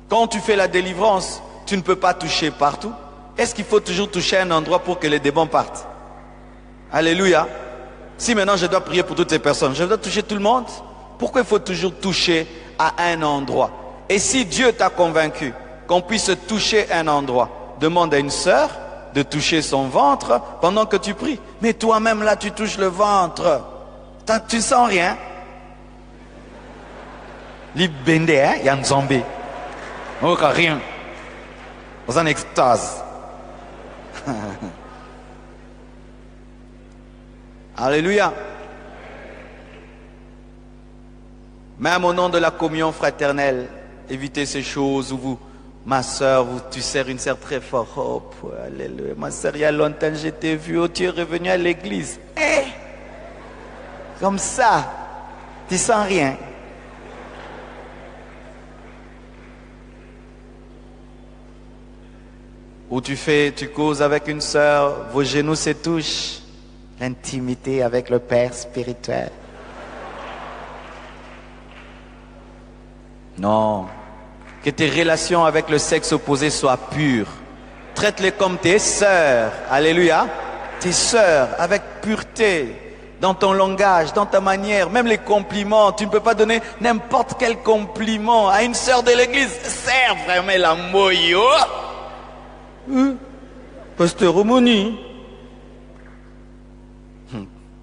Quand tu fais la délivrance, tu ne peux pas toucher partout. Est-ce qu'il faut toujours toucher un endroit pour que les démons partent? Alléluia. Si maintenant je dois prier pour toutes ces personnes, je dois toucher tout le monde. Pourquoi il faut toujours toucher à un endroit? Et si Dieu t'a convaincu qu'on puisse toucher un endroit, demande à une sœur de toucher son ventre pendant que tu pries. Mais toi-même là tu touches le ventre. Tu ne sens rien. Il y a un zombie. Oh, rien. Dans un extase. Alléluia. Même au nom de la communion fraternelle, évitez ces choses où Ma soeur, tu sers une sœur très fort. Oh, alléluia. Ma soeur, il y a longtemps, je t'ai vu. Oh, tu es revenu à l'église. Comme ça, tu sens rien. Ou tu causes avec une sœur, vos genoux se touchent. L'intimité avec le Père spirituel. Non. Que tes relations avec le sexe opposé soient pures. Traite-les comme tes sœurs. Alléluia. Tes sœurs, avec pureté. Dans ton langage, dans ta manière, même les compliments. Tu ne peux pas donner n'importe quel compliment à une sœur de l'église. Sers vraiment la moyo. Pasteur Romoni.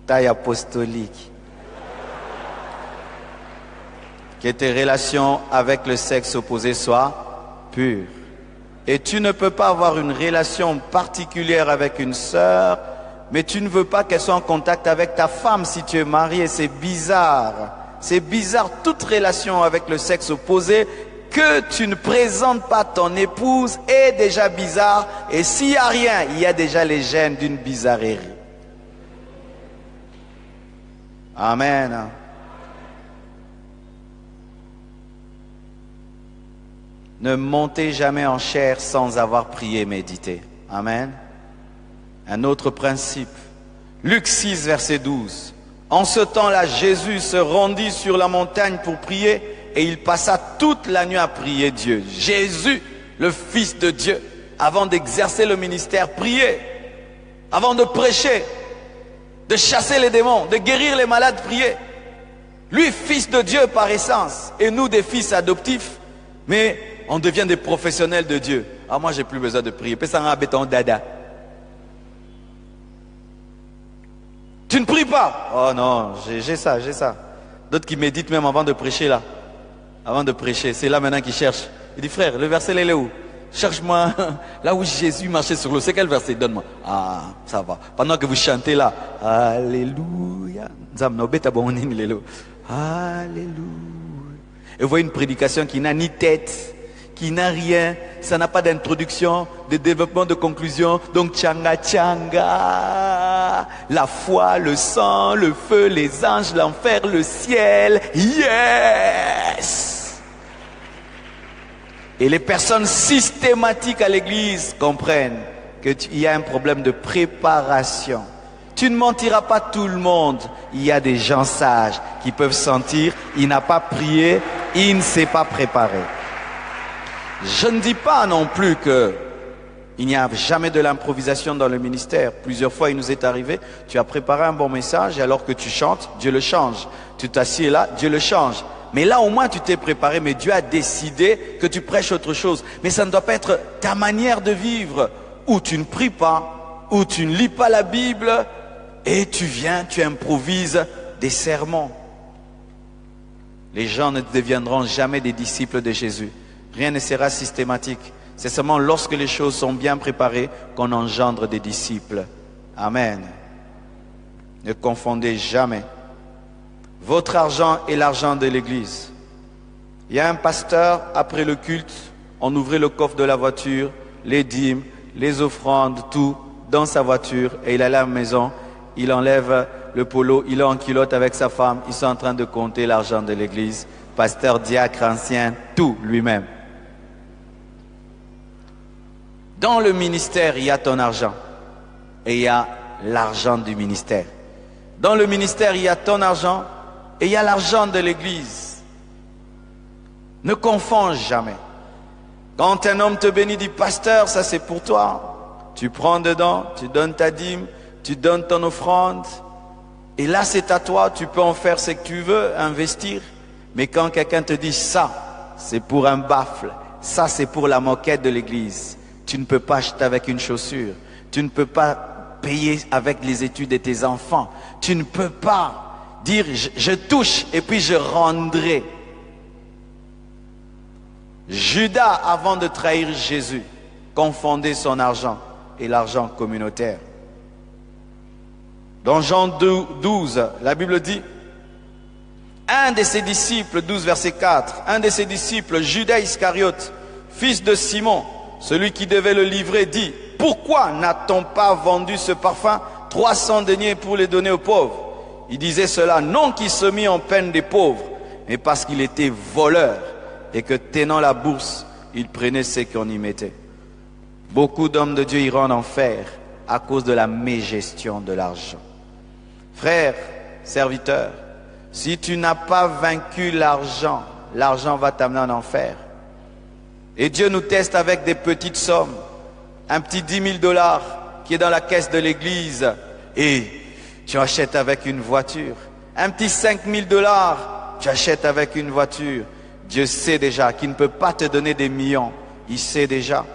Taille apostolique. Que tes relations avec le sexe opposé soient pures. Et tu ne peux pas avoir une relation particulière avec une sœur, mais tu ne veux pas qu'elle soit en contact avec ta femme si tu es marié. C'est bizarre. C'est bizarre, toute relation avec le sexe opposé que tu ne présentes pas ton épouse est déjà bizarre. Et s'il n'y a rien, il y a déjà les gènes d'une bizarrerie. Amen. Ne montez jamais en chair sans avoir prié et médité. Amen. Un autre principe. Luc 6, verset 12. En ce temps-là, Jésus se rendit sur la montagne pour prier et il passa toute la nuit à prier Dieu. Jésus, le Fils de Dieu, avant d'exercer le ministère, priait. Avant de prêcher, de chasser les démons, de guérir les malades, priait. Lui, Fils de Dieu par essence, et nous des fils adoptifs, mais on devient des professionnels de Dieu. Ah, moi, j'ai plus besoin de prier. Dada. Tu ne pries pas. Oh non, j'ai ça. D'autres qui méditent même avant de prêcher là. Avant de prêcher, c'est là maintenant qu'ils cherchent. Il dit, frère, le verset il est où? Cherche-moi là où Jésus marchait sur l'eau. C'est quel verset? Donne-moi. Ah, ça va. Pendant que vous chantez là, Alléluia. Alléluia. Et vous voyez une prédication qui n'a ni tête, qui n'a rien, ça n'a pas d'introduction, de développement, de conclusion. Donc tchanga tchanga, la foi, le sang, le feu, les anges, l'enfer, le ciel. Yes! Et les personnes systématiques à l'église comprennent qu'il y a un problème de préparation. Tu ne mentiras pas tout le monde. Il y a des gens sages qui peuvent sentir, il n'a pas prié, il ne s'est pas préparé. Je ne dis pas non plus qu'il n'y a jamais de l'improvisation dans le ministère. Plusieurs fois, il nous est arrivé, tu as préparé un bon message et alors que tu chantes, Dieu le change. Tu t'assieds là, Dieu le change. Mais là, au moins, tu t'es préparé, mais Dieu a décidé que tu prêches autre chose. Mais ça ne doit pas être ta manière de vivre, où tu ne pries pas, où tu ne lis pas la Bible, et tu viens, tu improvises des sermons. Les gens ne deviendront jamais des disciples de Jésus. Rien ne sera systématique. C'est seulement lorsque les choses sont bien préparées qu'on engendre des disciples. Amen. Ne confondez jamais votre argent et l'argent de l'église. Il y a un pasteur, après le culte, on ouvrait le coffre de la voiture, les dîmes, les offrandes, tout, dans sa voiture, et il allait à la maison, il enlève le polo, il est en culotte avec sa femme, ils sont en train de compter l'argent de l'église. Pasteur, diacre, ancien, tout lui-même. Dans le ministère, il y a ton argent et il y a l'argent du ministère. Dans le ministère, il y a ton argent et il y a l'argent de l'église. Ne confonds jamais. Quand un homme te bénit, dit pasteur, ça c'est pour toi. Tu prends dedans, tu donnes ta dîme, tu donnes ton offrande. Et là c'est à toi, tu peux en faire ce que tu veux, investir. Mais quand quelqu'un te dit ça, c'est pour un baffle, ça c'est pour la moquette de l'église. Tu ne peux pas acheter avec une chaussure. Tu ne peux pas payer avec les études de tes enfants. Tu ne peux pas dire je touche et puis je rendrai. Judas, avant de trahir Jésus, confondait son argent et l'argent communautaire. Dans Jean 12, la Bible dit, un de ses disciples, 12 verset 4, un de ses disciples, Judas Iscariote, fils de Simon, celui qui devait le livrer, dit, pourquoi n'a-t-on pas vendu ce parfum 300 deniers pour les donner aux pauvres? Il disait cela non qu'il se mit en peine des pauvres, mais parce qu'il était voleur et que tenant la bourse, il prenait ce qu'on y mettait. Beaucoup d'hommes de Dieu iront en enfer à cause de la mégestion de l'argent. Frère, serviteur, si tu n'as pas vaincu l'argent, l'argent va t'amener en enfer. Et Dieu nous teste avec des petites sommes. Un petit 10 000 $ qui est dans la caisse de l'église et tu achètes avec une voiture. Un petit 5 000 $, tu achètes avec une voiture. Dieu sait déjà qu'il ne peut pas te donner des millions. Il sait déjà.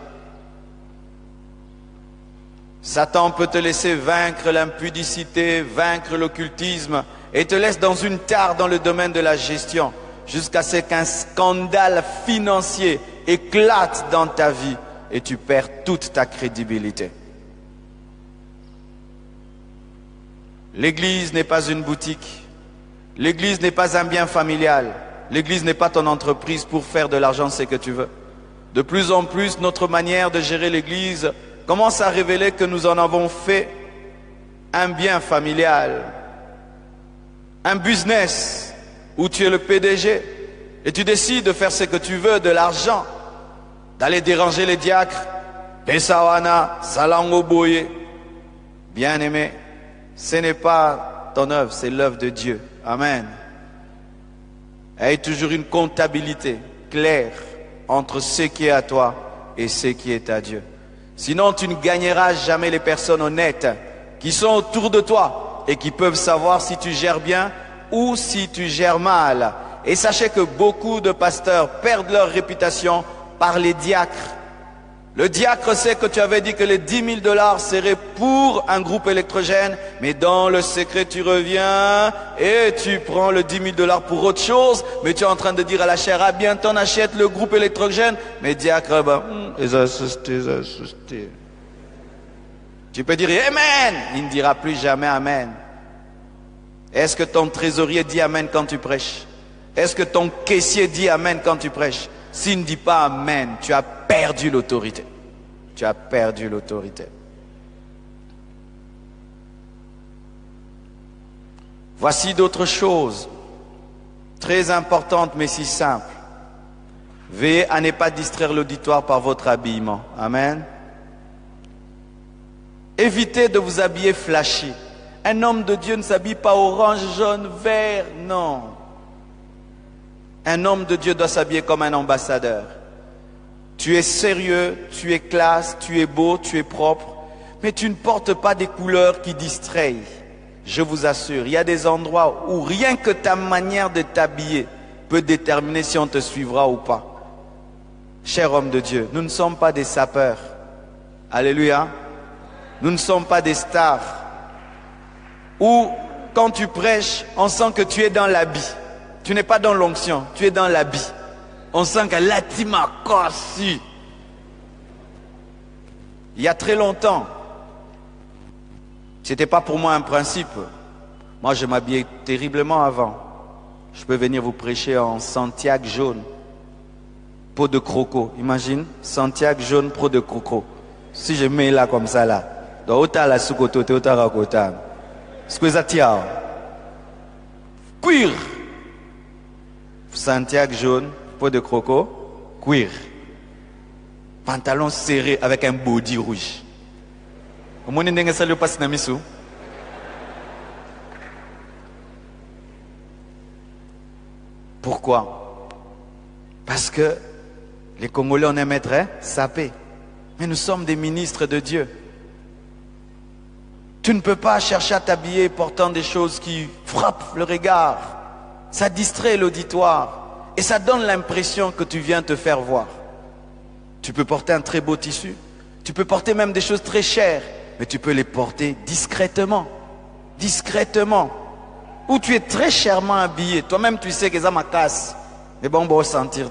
Satan peut te laisser vaincre l'impudicité, vaincre l'occultisme et te laisse dans une tare dans le domaine de la gestion jusqu'à ce qu'un scandale financier éclate dans ta vie et tu perds toute ta crédibilité. L'église n'est pas une boutique. L'église n'est pas un bien familial. L'église n'est pas ton entreprise pour faire de l'argent ce que tu veux. De plus en plus, notre manière de gérer l'église commence à révéler que nous en avons fait un bien familial, un business où tu es le PDG et tu décides de faire ce que tu veux de l'argent, d'aller déranger les diacres, Pesawana, Salangoboye. Bien-aimé, ce n'est pas ton œuvre, c'est l'œuvre de Dieu. Amen. Aie toujours une comptabilité claire entre ce qui est à toi et ce qui est à Dieu. Sinon, tu ne gagneras jamais les personnes honnêtes qui sont autour de toi et qui peuvent savoir si tu gères bien ou si tu gères mal. Et sachez que beaucoup de pasteurs perdent leur réputation par les diacres. Le diacre sait que tu avais dit que les 10 000 $ seraient pour un groupe électrogène, mais dans le secret tu reviens et tu prends le 10 000 $ pour autre chose, mais tu es en train de dire à la chair, ah bien t'en achètes le groupe électrogène, mais diacre, tu peux dire Amen, il ne dira plus jamais Amen. Est-ce que ton trésorier dit Amen quand tu prêches? Est-ce que ton caissier dit Amen quand tu prêches? S'il ne dit pas Amen, tu as perdu l'autorité. Tu as perdu l'autorité. Voici d'autres choses très importantes mais si simples. Veillez à ne pas distraire l'auditoire par votre habillement. Amen. Évitez de vous habiller flashy. Un homme de Dieu ne s'habille pas orange, jaune, vert, non. Un homme de Dieu doit s'habiller comme un ambassadeur. Tu es sérieux, tu es classe, tu es beau, tu es propre, mais tu ne portes pas des couleurs qui distraient. Je vous assure, il y a des endroits où rien que ta manière de t'habiller peut déterminer si on te suivra ou pas. Cher homme de Dieu, nous ne sommes pas des sapeurs. Alléluia. Nous ne sommes pas des stars. Où, quand tu prêches, on sent que tu es dans l'habit. Tu n'es pas dans l'onction, tu es dans l'habit. On sent que là, tu m'as cassé. Il y a très longtemps, c'était pas pour moi un principe. Moi, je m'habillais terriblement avant. Je peux venir vous prêcher en Santiago jaune, peau de croco. Imagine, Santiago jaune, peau de croco. Si je mets là comme ça là, dans autant la soukoto, autant rakota. Ce que ça tient. Cuir. Santiago jaune, peau de croco, cuir. Pantalon serré avec un body rouge. Pourquoi? Parce que les Congolais on aimerait saper. Mais nous sommes des ministres de Dieu. Tu ne peux pas chercher à t'habiller portant des choses qui frappent le regard. Ça distrait l'auditoire. Et ça donne l'impression que tu viens te faire voir. Tu peux porter un très beau tissu. Tu peux porter même des choses très chères. Mais tu peux les porter discrètement. Discrètement. Ou tu es très chèrement habillé. Toi-même tu sais que ça m'a casse. Mais bon, on va sentir.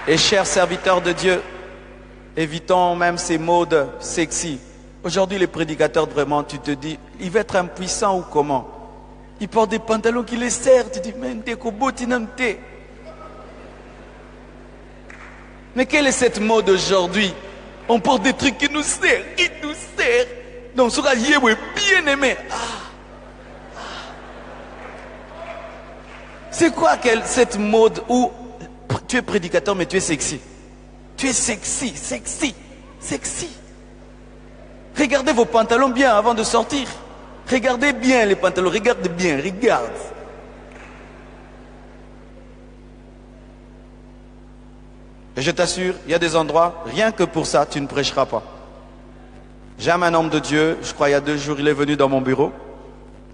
Et chers serviteurs de Dieu, évitons même ces modes sexy. Aujourd'hui, les prédicateurs, vraiment, tu te dis, il va être impuissant ou comment? Il porte des pantalons qui les serrent. Tu te dis, mais quelle est cette mode aujourd'hui? On porte des trucs qui nous serrent, Donc, ce sera bien aimé. C'est quoi cette mode où tu es prédicateur mais tu es sexy? Tu es sexy. Regardez vos pantalons bien avant de sortir. Regardez bien les pantalons, regarde. Et je t'assure, il y a des endroits, rien que pour ça, tu ne prêcheras pas. J'aime un homme de Dieu, je crois il y a 2 jours, il est venu dans mon bureau.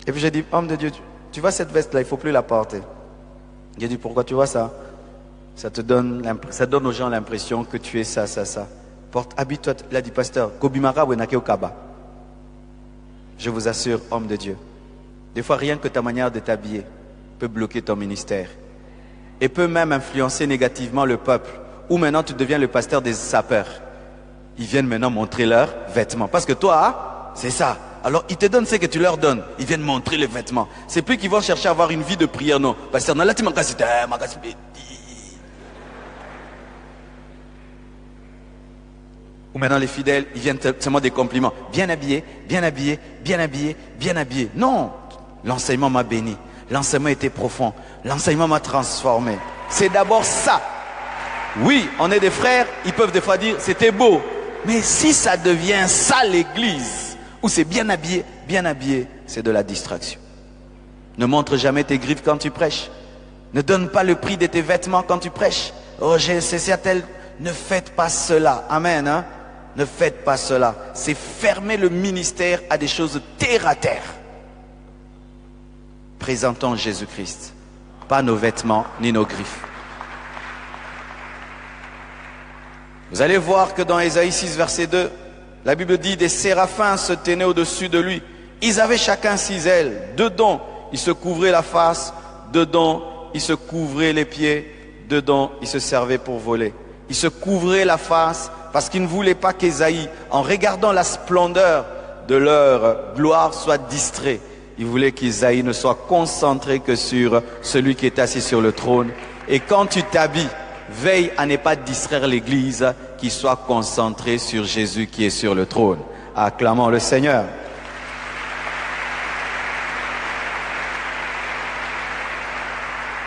Et puis j'ai dit, homme de Dieu, tu vois cette veste-là, il ne faut plus la porter. J'ai dit, pourquoi tu vois ça? Ça donne aux gens l'impression que tu es ça. Porte, habille-toi. Il a dit, pasteur, Kobimara Wenake Okaba. Je vous assure, homme de Dieu, des fois rien que ta manière de t'habiller peut bloquer ton ministère. Et peut même influencer négativement le peuple. Ou maintenant tu deviens le pasteur des sapeurs. Ils viennent maintenant montrer leurs vêtements. Parce que toi, c'est ça. Alors ils te donnent ce que tu leur donnes. Ils viennent montrer les vêtements. C'est plus qu'ils vont chercher à avoir une vie de prière, non. Pasteur, non, là tu m'as cassé. Ou maintenant les fidèles, ils viennent seulement des compliments. Bien habillé. Non, l'enseignement m'a béni. L'enseignement était profond. L'enseignement m'a transformé. C'est d'abord ça. Oui, on est des frères, ils peuvent des fois dire c'était beau. Mais si ça devient ça l'église, où c'est bien habillé, c'est de la distraction. Ne montre jamais tes griffes quand tu prêches. Ne donne pas le prix de tes vêtements quand tu prêches. Oh, c'est certain, ne faites pas cela. Amen, hein? Ne faites pas cela. C'est fermer le ministère à des choses terre à terre. Présentons Jésus-Christ. Pas nos vêtements ni nos griffes. Vous allez voir que dans Ésaïe 6, verset 2, la Bible dit, des séraphins se tenaient au-dessus de lui. Ils avaient chacun 6 ailes. Dedans, ils se couvraient la face. Dedans, ils se couvraient les pieds. Dedans, ils se servaient pour voler. Ils se couvraient la face parce qu'ils ne voulaient pas qu'Ésaïe, en regardant la splendeur de leur gloire, soit distrait. Ils voulaient qu'Ésaïe ne soit concentré que sur celui qui est assis sur le trône. Et quand tu t'habilles, veille à ne pas distraire l'église, qui soit concentrée sur Jésus qui est sur le trône. Acclamons le Seigneur.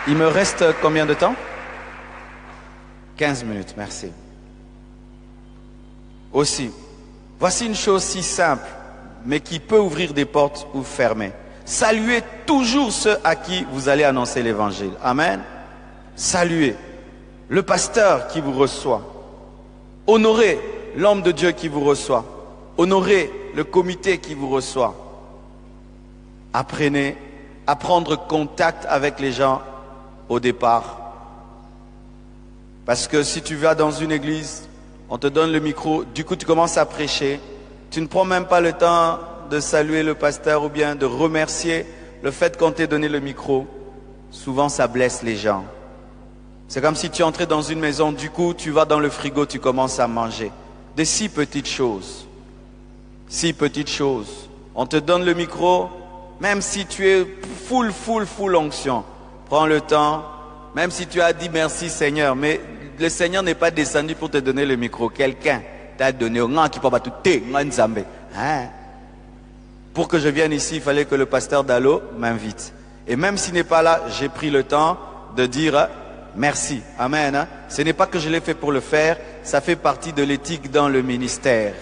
Il me reste combien de temps? 15 minutes, merci. Aussi, voici une chose si simple, mais qui peut ouvrir des portes ou fermer. Saluez toujours ceux à qui vous allez annoncer l'évangile. Amen. Saluez le pasteur qui vous reçoit. Honorez l'homme de Dieu qui vous reçoit. Honorez le comité qui vous reçoit. Apprenez à prendre contact avec les gens au départ. Parce que si tu vas dans une église, on te donne le micro, du coup tu commences à prêcher. Tu ne prends même pas le temps de saluer le pasteur ou bien de remercier le fait qu'on t'ait donné le micro. Souvent ça blesse les gens. C'est comme si tu entrais dans une maison, du coup tu vas dans le frigo, tu commences à manger. Des si petites choses. Si petites choses. On te donne le micro, même si tu es full onction. Prends le temps, même si tu as dit merci Seigneur, mais le Seigneur n'est pas descendu pour te donner le micro. Quelqu'un t'a donné au nom qui peut pas tout Nzambe. Pour que je vienne ici, il fallait que le pasteur Dalo m'invite. Et même s'il n'est pas là, j'ai pris le temps de dire merci. Amen. Ce n'est pas que je l'ai fait pour le faire, ça fait partie de l'éthique dans le ministère.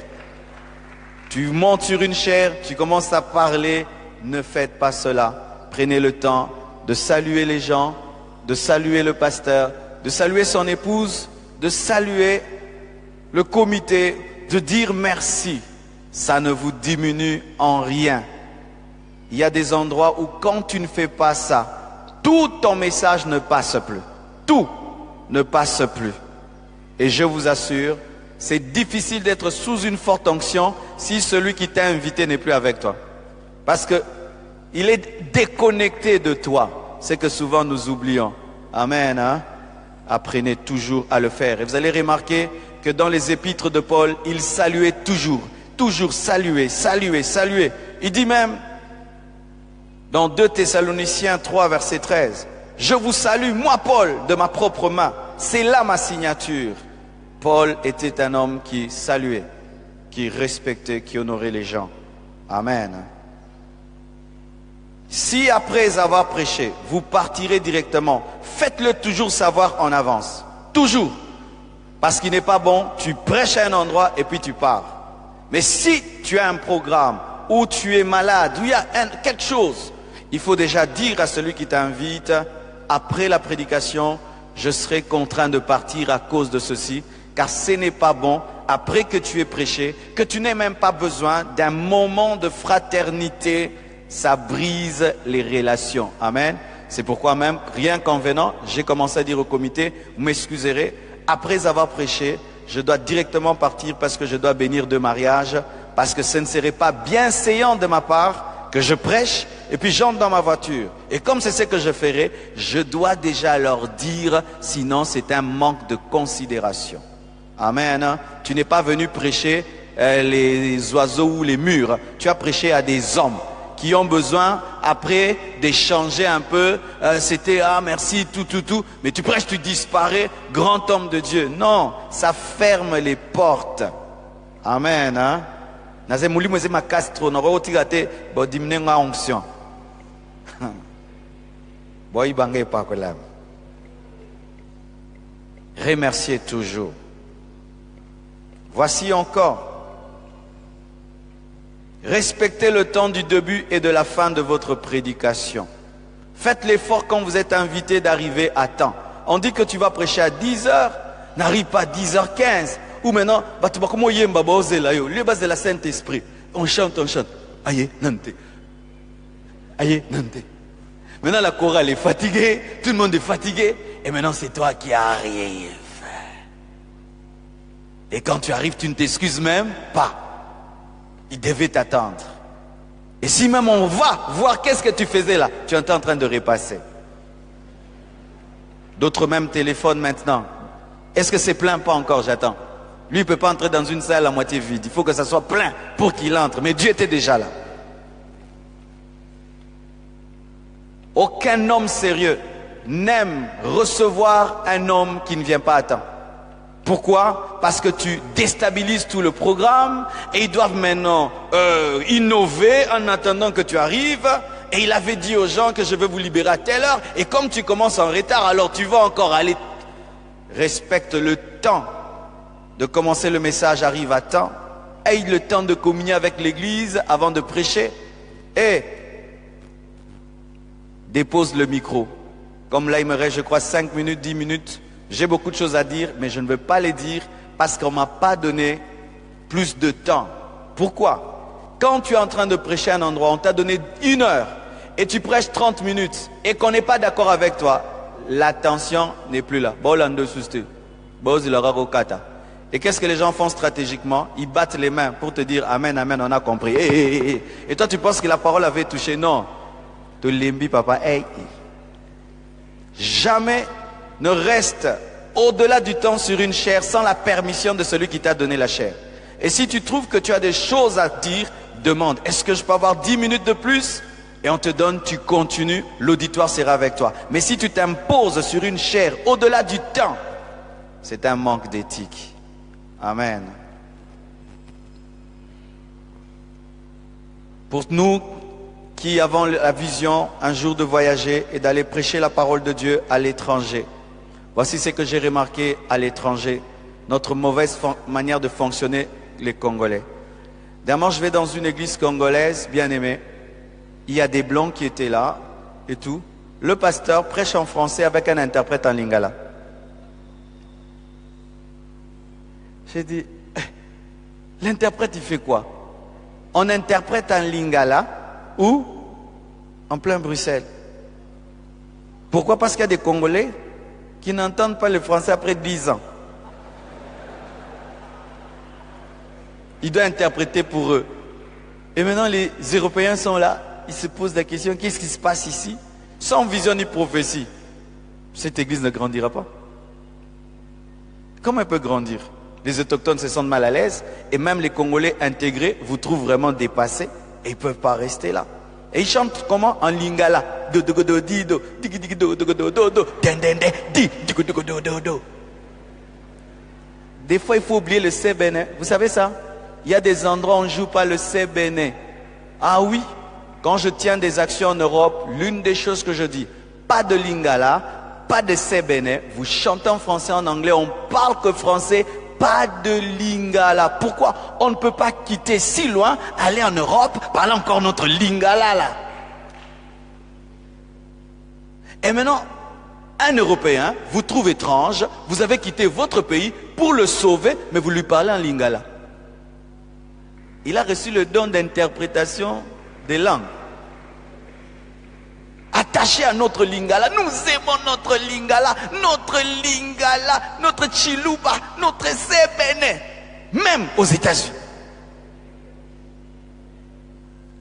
Tu montes sur une chaire, tu commences à parler, ne faites pas cela. Prenez le temps de saluer les gens, de saluer le pasteur, de saluer son épouse, de saluer le comité, de dire merci. Ça ne vous diminue en rien. Il y a des endroits où quand tu ne fais pas ça, tout ton message ne passe plus. Tout ne passe plus. Et je vous assure, c'est difficile d'être sous une forte onction si celui qui t'a invité n'est plus avec toi. Parce que il est déconnecté de toi. C'est que souvent nous oublions. Amen. Hein? Apprenez toujours à le faire. Et vous allez remarquer que dans les épîtres de Paul, il saluait toujours. toujours saluer, saluer, saluer. Il dit même, dans 2 Thessaloniciens 3, verset 13, « Je vous salue, moi Paul, de ma propre main. C'est là ma signature. » Paul était un homme qui saluait, qui respectait, qui honorait les gens. Amen. Si après avoir prêché, vous partirez directement, faites-le toujours savoir en avance. Toujours. Parce qu'il n'est pas bon, tu prêches à un endroit et puis tu pars. Mais si tu as un programme, ou tu es malade, ou il y a quelque chose, il faut déjà dire à celui qui t'invite, après la prédication, je serai contraint de partir à cause de ceci, car ce n'est pas bon, après que tu aies prêché, que tu n'aies même pas besoin d'un moment de fraternité, ça brise les relations. Amen. C'est pourquoi même, rien qu'en venant, j'ai commencé à dire au comité, vous m'excuserez, après avoir prêché, je dois directement partir parce que je dois bénir 2 mariages, parce que ce ne serait pas bienséant de ma part que je prêche et puis j'entre dans ma voiture. Et comme c'est ce que je ferai, je dois déjà leur dire, sinon c'est un manque de considération. Amen. Tu n'es pas venu prêcher les oiseaux ou les murs, tu as prêché à des hommes qui ont besoin après d'échanger un peu, c'était ah merci tout, mais tu prêches, tu disparais, grand homme de Dieu. Non, ça ferme les portes. Amen. Hein? Remerciez toujours. Voici encore. Respectez le temps du début et de la fin de votre prédication. Faites l'effort quand vous êtes invité d'arriver à temps. On dit que tu vas prêcher à 10h, n'arrive pas à 10h15. Ou maintenant, les bases de la Saint-Esprit. On chante. Aïe, nante. Aïe, nante. Maintenant la chorale est fatiguée, tout le monde est fatigué. Et maintenant c'est toi qui arrives. Et quand tu arrives, tu ne t'excuses même pas. Il devait t'attendre. Et si même on va voir qu'est-ce que tu faisais là, tu es en train de repasser. D'autres même téléphonent maintenant. Est-ce que c'est plein? Pas encore, j'attends. Lui, il ne peut pas entrer dans une salle à moitié vide. Il faut que ça soit plein pour qu'il entre. Mais Dieu était déjà là. Aucun homme sérieux n'aime recevoir un homme qui ne vient pas à temps. Pourquoi? Parce que tu déstabilises tout le programme et ils doivent maintenant innover en attendant que tu arrives. Et il avait dit aux gens que je vais vous libérer à telle heure. Et comme tu commences en retard, alors tu vas encore aller. Respecte le temps de commencer le message, arrive à temps. Aie le temps de communier avec l'église avant de prêcher. Et dépose le micro. Comme là, il me reste, je crois, 5 minutes, 10 minutes. J'ai beaucoup de choses à dire, mais je ne veux pas les dire parce qu'on ne m'a pas donné plus de temps. Pourquoi? Quand tu es en train de prêcher à un endroit, on t'a donné 1 heure et tu prêches 30 minutes et qu'on n'est pas d'accord avec toi, l'attention n'est plus là. Et qu'est-ce que les gens font stratégiquement? Ils battent les mains pour te dire Amen, Amen, on a compris. Et toi, tu penses que la parole avait touché? Non. Te limbi, papa. Jamais ne reste au-delà du temps sur une chair sans la permission de celui qui t'a donné la chair. Et si tu trouves que tu as des choses à dire, demande, est-ce que je peux avoir 10 minutes de plus? Et on te donne, tu continues, l'auditoire sera avec toi. Mais si tu t'imposes sur une chair au-delà du temps, c'est un manque d'éthique. Amen. Pour nous qui avons la vision un jour de voyager et d'aller prêcher la parole de Dieu à l'étranger, voici ce que j'ai remarqué à l'étranger, notre mauvaise manière de fonctionner, les Congolais. Dernièrement, je vais dans une église congolaise, bien aimée. Il y a des blancs qui étaient là et tout. Le pasteur prêche en français avec un interprète en lingala. J'ai dit, l'interprète il fait quoi? On interprète en lingala ou en plein Bruxelles. Pourquoi? Parce qu'il y a des Congolais qui n'entendent pas le français après 10 ans. Il doit interpréter pour eux. Et maintenant les Européens sont là, ils se posent la question, qu'est-ce qui se passe ici? Sans vision ni prophétie. Cette église ne grandira pas. Comment elle peut grandir? Les autochtones se sentent mal à l'aise. Et même les Congolais intégrés vous trouvent vraiment dépassés. Et ils ne peuvent pas rester là. Et ils chantent comment? En lingala. Des fois, il faut oublier le Sébéné. Vous savez ça? Il y a des endroits où on ne joue pas le Sébéné. Ah oui, quand je tiens des actions en Europe, l'une des choses que je dis, pas de lingala, pas de Sébéné. Vous chantez en français, en anglais, on parle que français, pas de lingala. Pourquoi? On ne peut pas quitter si loin, aller en Europe, parler encore notre lingala là. Et maintenant, un Européen vous trouve étrange, vous avez quitté votre pays pour le sauver, mais vous lui parlez en lingala. Il a reçu le don d'interprétation des langues. Attaché à notre lingala, nous aimons notre lingala, notre chiluba, notre sébéné, même aux États-Unis.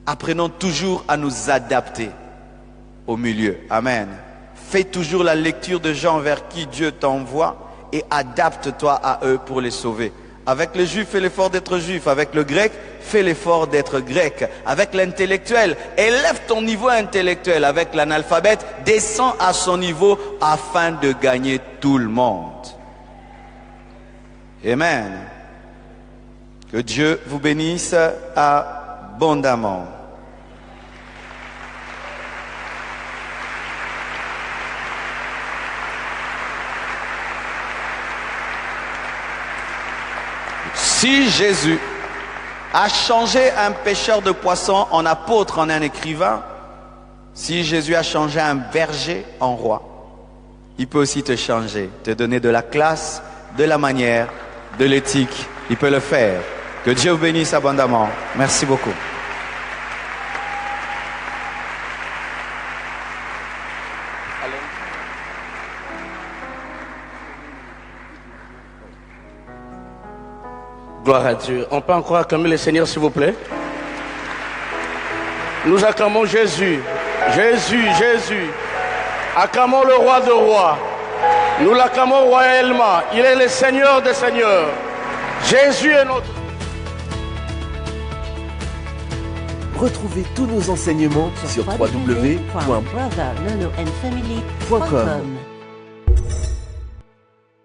Apprenons toujours à nous adapter au milieu. Amen. Fais toujours la lecture de gens vers qui Dieu t'envoie et adapte-toi à eux pour les sauver. Avec le juif, fais l'effort d'être juif. Avec le grec, fais l'effort d'être grec. Avec l'intellectuel, élève ton niveau intellectuel. Avec l'analphabète, descends à son niveau afin de gagner tout le monde. Amen. Que Dieu vous bénisse abondamment. Si Jésus a changé un pêcheur de poissons en apôtre, en un écrivain, si Jésus a changé un berger en roi, il peut aussi te changer, te donner de la classe, de la manière, de l'éthique. Il peut le faire. Que Dieu vous bénisse abondamment. Merci beaucoup. Gloire à Dieu. On peut encore acclamer le Seigneur, s'il vous plaît. Nous acclamons Jésus. Jésus, Jésus. Acclamons le roi de rois. Nous l'acclamons royalement. Il est le Seigneur des seigneurs. Jésus est notre... Retrouvez tous nos enseignements sur www.brothernonoandfamily.com.